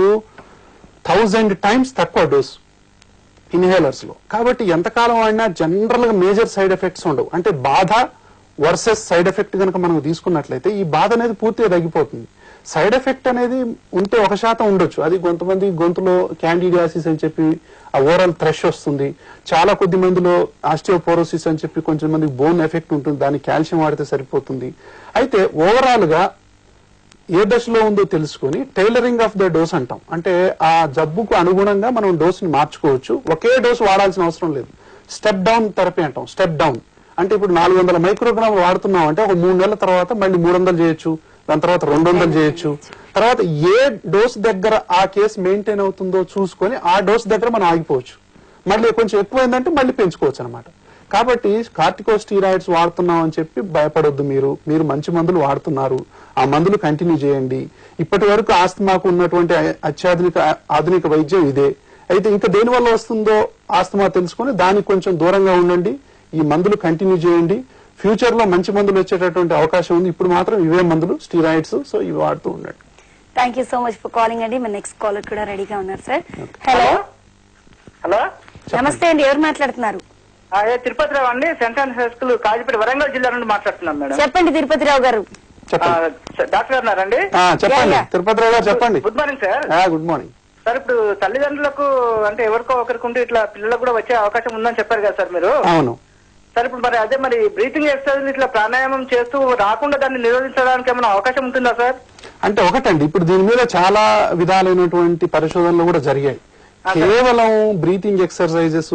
1000 టైమ్స్ తక్కువ డోస్ ఇన్హేలర్స్ లో. కాబట్టి ఎంతకాలం వాడినా జనరల్ గా మేజర్ సైడ్ ఎఫెక్ట్స్ ఉండవు. అంటే బాధ వర్సెస్ సైడ్ ఎఫెక్ట్ కనుక మనం తీసుకున్నట్లయితే ఈ బాధ అనేది పూర్తిగా తగ్గిపోతుంది. సైడ్ ఎఫెక్ట్ అనేది ఉంటే 1% ఉండొచ్చు. అది కొంతమంది గొంతులో క్యాండిడియాసిస్ అని చెప్పి ఆ ఓరల్ థ్రెష్ వస్తుంది, చాలా కొద్ది మందిలో ఆస్టియోపోరోసిస్ అని చెప్పి కొంచెం మందికి బోన్ ఎఫెక్ట్ ఉంటుంది, దానికి కాల్షియం వాడితే సరిపోతుంది. అయితే ఓవరాల్ గా ఏ దశలో ఉందో తెలుసుకుని టైలరింగ్ ఆఫ్ ద డోస్ అంటాం. అంటే ఆ జబ్బుకు అనుగుణంగా మనం డోస్ ని మార్చుకోవచ్చు. ఒకే డోస్ వాడాల్సిన అవసరం లేదు. స్టెప్ డౌన్ థెరపీ అంటాం. స్టెప్ డౌన్ అంటే ఇప్పుడు 400 మైక్రోగ్రాములు వాడుతున్నాం అంటే ఒక 3 నెలల తర్వాత మళ్ళీ 300 చేయొచ్చు, దాని తర్వాత 200 చేయొచ్చు. తర్వాత ఏ డోస్ దగ్గర ఆ కేసు మెయింటైన్ అవుతుందో చూసుకొని ఆ డోస్ దగ్గర మనం ఆగిపోవచ్చు. మళ్ళీ కొంచెం ఎక్కువైందంటే మళ్ళీ పెంచుకోవచ్చు అనమాట. కాబట్టి కార్టికోస్టీరాయిడ్స్ వాడుతున్నాం అని చెప్పి భయపడొద్దు. మీరు మంచి మందులు వాడుతున్నారు, ఆ మందులు కంటిన్యూ చేయండి. ఇప్పటి వరకు ఆస్తమాకు ఉన్నటువంటి ఆధునిక వైద్యం ఇదే. అయితే ఇంకా దేని వల్ల వస్తుందో ఆస్తమా తెలుసుకుని దానికి కొంచెం దూరంగా ఉండండి. ఈ మందులు కంటిన్యూ చేయండి. ఫ్యూచర్ లో మంచి మందులు వచ్చేటటువంటి అవకాశం ఉంది. ఇప్పుడు మాత్రం ఇవే మందులు, స్టీరాయిడ్స్. సో ఇవి వాడుతూ ఉండండి. Thank you so much for calling అండి. మన నెక్స్ట్ కాలర్ కూడా రెడీగా ఉన్నారు సార్. హలో హలో, నమస్తే అండి. ఎవరు మాట్లాడుతున్నారు? తిరుపతిరావు అండి, saint Ann's high school Kazipet, Warangal జిల్లా నుండి మాట్లాడుతున్నాం మేడం. చెప్పండి తిరుపతిరావు గారు. డాక్టర్ గారు ఉన్నారండి? చెప్పండి తిరుపతిరావు గారు, చెప్పండి. Good morning sir. Good morning sir. ఇప్పుడు తల్లిదండ్రులకు అంటే ఎవరికో ఒకరికి ఉంటే ఇట్లా పిల్లలకు కూడా వచ్చే అవకాశం ఉందని చెప్పారు కదా సార్ మీరు? అవును సార్. ఇప్పుడు మరి అదే మరి బ్రీతింగ్ ఎక్సర్సైజ్ ఇట్లా ప్రాణాయామం చేస్తూ రాకుండా దాన్ని నిరోధించడానికి ఏమైనా అవకాశం ఉంటుందా సార్? అంటే ఒకటండి, ఇప్పుడు దీని మీద చాలా విధాలైనటువంటి పరిశోధనలు కూడా జరిగాయి. కేవలం బ్రీతింగ్ ఎక్సర్సైజెస్,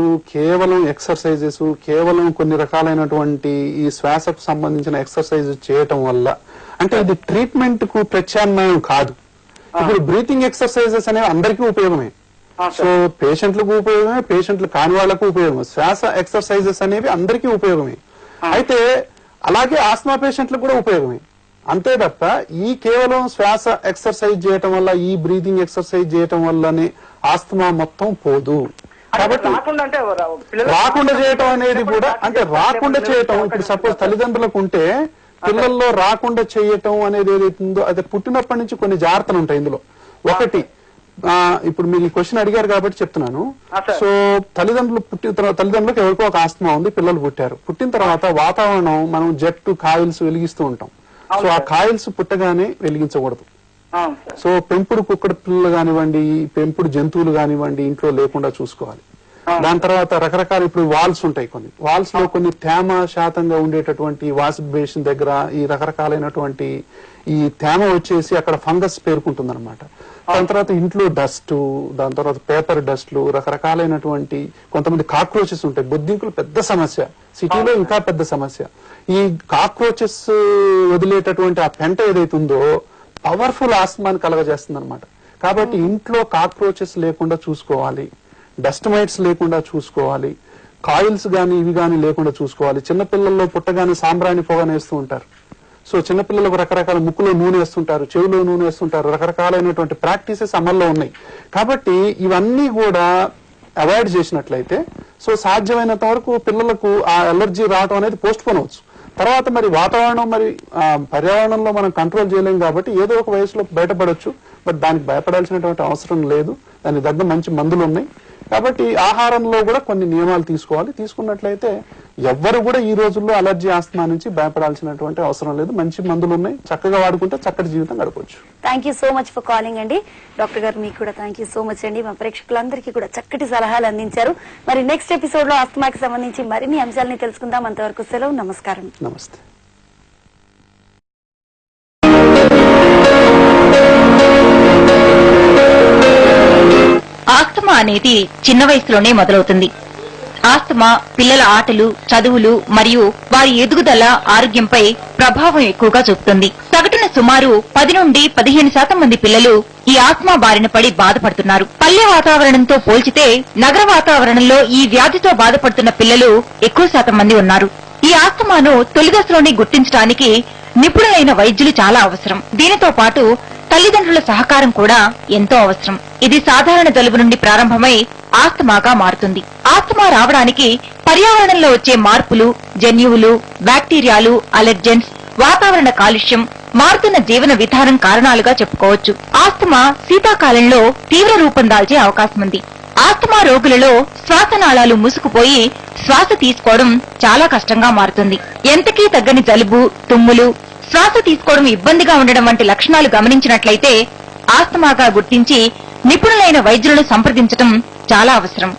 కేవలం కొన్ని రకాలైనటువంటి ఈ శ్వాసకు సంబంధించిన ఎక్సర్సైజ్ చేయటం వల్ల అంటే ఇది ట్రీట్మెంట్ కు ప్రత్యామ్నాయం కాదు. ఇప్పుడు బ్రీతింగ్ ఎక్సర్సైజెస్ అనేవి అందరికీ ఉపయోగమే. సో పేషెంట్లకు ఉపయోగమే, పేషెంట్లు కాని వాళ్లకు ఉపయోగమే. శ్వాస ఎక్సర్సైజెస్ అనేవి అందరికీ ఉపయోగమే. అయితే అలాగే ఆస్మా పేషెంట్లకు కూడా ఉపయోగమే. అంతే తప్ప ఈ కేవలం శ్వాస ఎక్సర్సైజ్ చేయటం వల్ల, ఈ బ్రీతింగ్ ఎక్సర్సైజ్ చేయటం వల్లనే ఆస్తమా మొత్తం పోదు. కాబట్టి రాకుండా చేయటం అనేది కూడా అంటే రాకుండా చేయటం, ఇప్పుడు సపోజ్ తల్లిదండ్రులకు ఉంటే పిల్లల్లో రాకుండా చేయటం అనేది ఏదైతుందో అది పుట్టినప్పటి నుంచి కొన్ని జాగ్రత్తలు ఉంటాయి ఇందులో. ఒకటి, ఇప్పుడు మీరు ఈ క్వశ్చన్ అడిగారు కాబట్టి చెప్తున్నాను. సో తల్లిదండ్రులకు ఎవరికో ఒక ఆస్తమా ఉంది, పిల్లలు పుట్టారు. పుట్టిన తర్వాత వాతావరణం, మనం జెట్ కాయిల్స్ వెలిగిస్తూ ఉంటాం. సో ఆ కాయిల్స్ పుట్టగానే వెలిగించకూడదు. సో పెంపుడు కుక్కడు పిల్లలు కానివ్వండి, పెంపుడు జంతువులు కానివ్వండి ఇంట్లో లేకుండా చూసుకోవాలి. దాని తర్వాత రకరకాల ఇప్పుడు వాల్స్ ఉంటాయి, కొన్ని వాల్స్ లో కొన్ని తేమ శాతంగా ఉండేటటువంటి వాష్ బేసిన్ దగ్గర ఈ రకరకాలైనటువంటి ఈ తేమ వచ్చేసి అక్కడ ఫంగస్ పేరుకుంటుంది అనమాట. దాని తర్వాత ఇంట్లో డస్ట్, దాని తర్వాత పేపర్ డస్ట్లు, రకరకాలైనటువంటి కొంతమంది కాక్రోచెస్ ఉంటాయి. బొద్దింకులు పెద్ద సమస్య, సిటీలో ఇంకా పెద్ద సమస్య. ఈ కాక్రోచెస్ వదిలేటటువంటి ఆ పెంట ఏదైతే ఉందో పవర్ఫుల్ ఆస్మాని కలగజేస్తుంది అనమాట. కాబట్టి ఇంట్లో కాక్రోచెస్ లేకుండా చూసుకోవాలి, డస్ట్ మైట్స్ లేకుండా చూసుకోవాలి, కాయిల్స్ గాని ఇవి గాని లేకుండా చూసుకోవాలి. చిన్నపిల్లల్లో పుట్టగానే సాంబ్రాణి పొగనేస్తూ ఉంటారు. సో చిన్నపిల్లలకు రకరకాల ముక్కులో నూనె వేస్తుంటారు, చెవిలో నూనె వేస్తుంటారు, రకరకాలైనటువంటి ప్రాక్టీసెస్ అమల్లో ఉన్నాయి. కాబట్టి ఇవన్నీ కూడా అవాయిడ్ చేసినట్లయితే సో సాధ్యమైనంత వరకు పిల్లలకు ఆ అలర్జీ రావడం అనేది పోస్ట్ పోన్ అవచ్చు. తర్వాత మరి వాతావరణం, మరి పర్యావరణంలో మనం కంట్రోల్ చేయలేం కాబట్టి ఏదో ఒక వయసులో బయటపడవచ్చు. బట్ దానికి భయపడాల్సినటువంటి అవసరం లేదు. దానికి తగ్గ మంచి మందులు ఉన్నాయి. కాబట్టి ఆహారంలో కూడా కొన్ని నియమాలు తీసుకోవాలి. తీసుకున్నట్లయితే ఎవ్వరు కూడా ఈ రోజుల్లో అలర్జీ ఆస్తమా నుంచి భయపడాల్సినటువంటి అవసరం లేదు. మంచి మందులు ఉన్నాయి, చక్కగా వాడుకుంటే చక్కటి జీవితం గడపవచ్చు. Thank you so much for calling అండి. డాక్టర్ గారు మీకు కూడా థ్యాంక్ యూ సో మచ్ అండి. మా ప్రేక్షకులందరికీ కూడా చక్కటి సలహాలు అందించారు. మరి నెక్స్ట్ ఎపిసోడ్ లో ఆస్తమాకి సంబంధించి మరిన్ని అంశాలని తెలుసుకుందాం. అంతవరకు సెలవు, నమస్కారం. నమస్తే. అనేది చిన్న వయసులోనే మొదలవుతుంది. ఆస్తమా పిల్లల ఆటలు, చదువులు మరియు వారి ఎదుగుదల, ఆరోగ్యంపై ప్రభావం ఎక్కువగా చూపుతుంది. సగటున సుమారు 10 నుండి 15% మంది పిల్లలు ఈ ఆస్తమా బారిన పడి బాధపడుతున్నారు. పల్లె వాతావరణంతో పోల్చితే నగర వాతావరణంలో ఈ వ్యాధితో బాధపడుతున్న పిల్లలు ఎక్కువ శాతం మంది ఉన్నారు. ఈ ఆస్తమాను తొలి దశలోనే గుర్తించడానికి నిపుణులైన వైద్యులు చాలా అవసరం. దీనితో పాటు తల్లిదండ్రుల సహకారం కూడా ఎంతో అవసరం. ఇది సాధారణ జలుబు నుండి ప్రారంభమై ఆస్తమాగా మారుతుంది. ఆస్తమా రావడానికి పర్యావరణంలో వచ్చే మార్పులు, జన్యువులు, బ్యాక్టీరియాలు, అలెర్జెన్స్, వాతావరణ కాలుష్యం, మారుతున్న జీవన విధానం కారణాలుగా చెప్పుకోవచ్చు. ఆస్తమా శీతాకాలంలో తీవ్ర రూపం దాల్చే అవకాశం ఉంది. ఆస్తమా రోగులలో శ్వాసనాళాలు మూసుకుపోయి శ్వాస తీసుకోవడం చాలా కష్టంగా మారుతుంది. ఎంతకీ తగ్గని జలుబు, తుమ్ములు, శ్వాస తీసుకోవడం ఇబ్బందిగా ఉండడం వంటి లక్షణాలు గమనించినట్లయితే ఆస్తమాగా గుర్తించి నిపుణులైన వైద్యులను సంప్రదించడం చాలా అవసరం.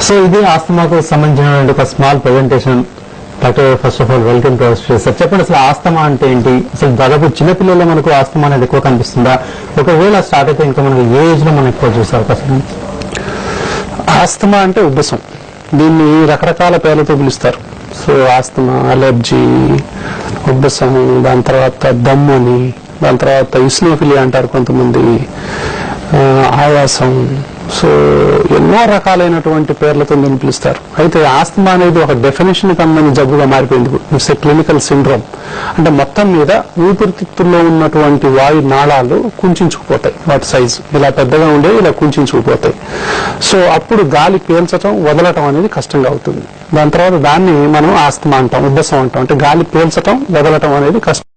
సో ఇది ఆస్తమాకు సంబంధించిన ఒక small presentation. Doctor first of all welcome to our studio. Sir చెప్పండి, అసలు ఆస్తమా అంటే ఏంటి? అసలు దాదాపు చిన్నపిల్లల్లో మనకు ఆస్తమా అనేది ఎక్కువ కనిపిస్తుందా? ఒకవేళ స్టార్ట్ అయితే ఇంకా మనకు ఏ ఏజ్ లో మనం ఎక్కువ చూసే అవకాశం ఉంది? ఆస్తమా అంటే ఉబ్బసం. దీన్ని రకరకాల పేర్లతో పిలుస్తారు. సో ఆస్తమా, అలర్జీ, ఉబ్బసం, దాని తర్వాత దమ్ము అని, దాని తర్వాత ఇస్నోఫిలియా అంటారు కొంతమంది, ఆయాసం. సో ఎన్నో రకాలైనటువంటి పేర్లతో దీన్ని పిలుస్తారు. అయితే ఆస్తమా అనేది ఒక డెఫినేషన్ కన్నా జబ్బుగా మారిపోయింది. It's a clinical syndrome. అంటే మొత్తం మీద ఊపిరితిత్తుల్లో ఉన్నటువంటి వాయు నాళాలు కుంచుకుపోతాయి. వాటి సైజు ఇలా పెద్దగా ఉండే ఇలా కుంచుకుపోతాయి. సో అప్పుడు గాలి పీల్చటం, వదలటం అనేది కష్టంగా అవుతుంది. దాని తర్వాత దాన్ని మనం ఆస్తమా అంటాం, ఉబ్బసం అంటాం. అంటే గాలి పీల్చటం, వదలటం అనేది కష్టం.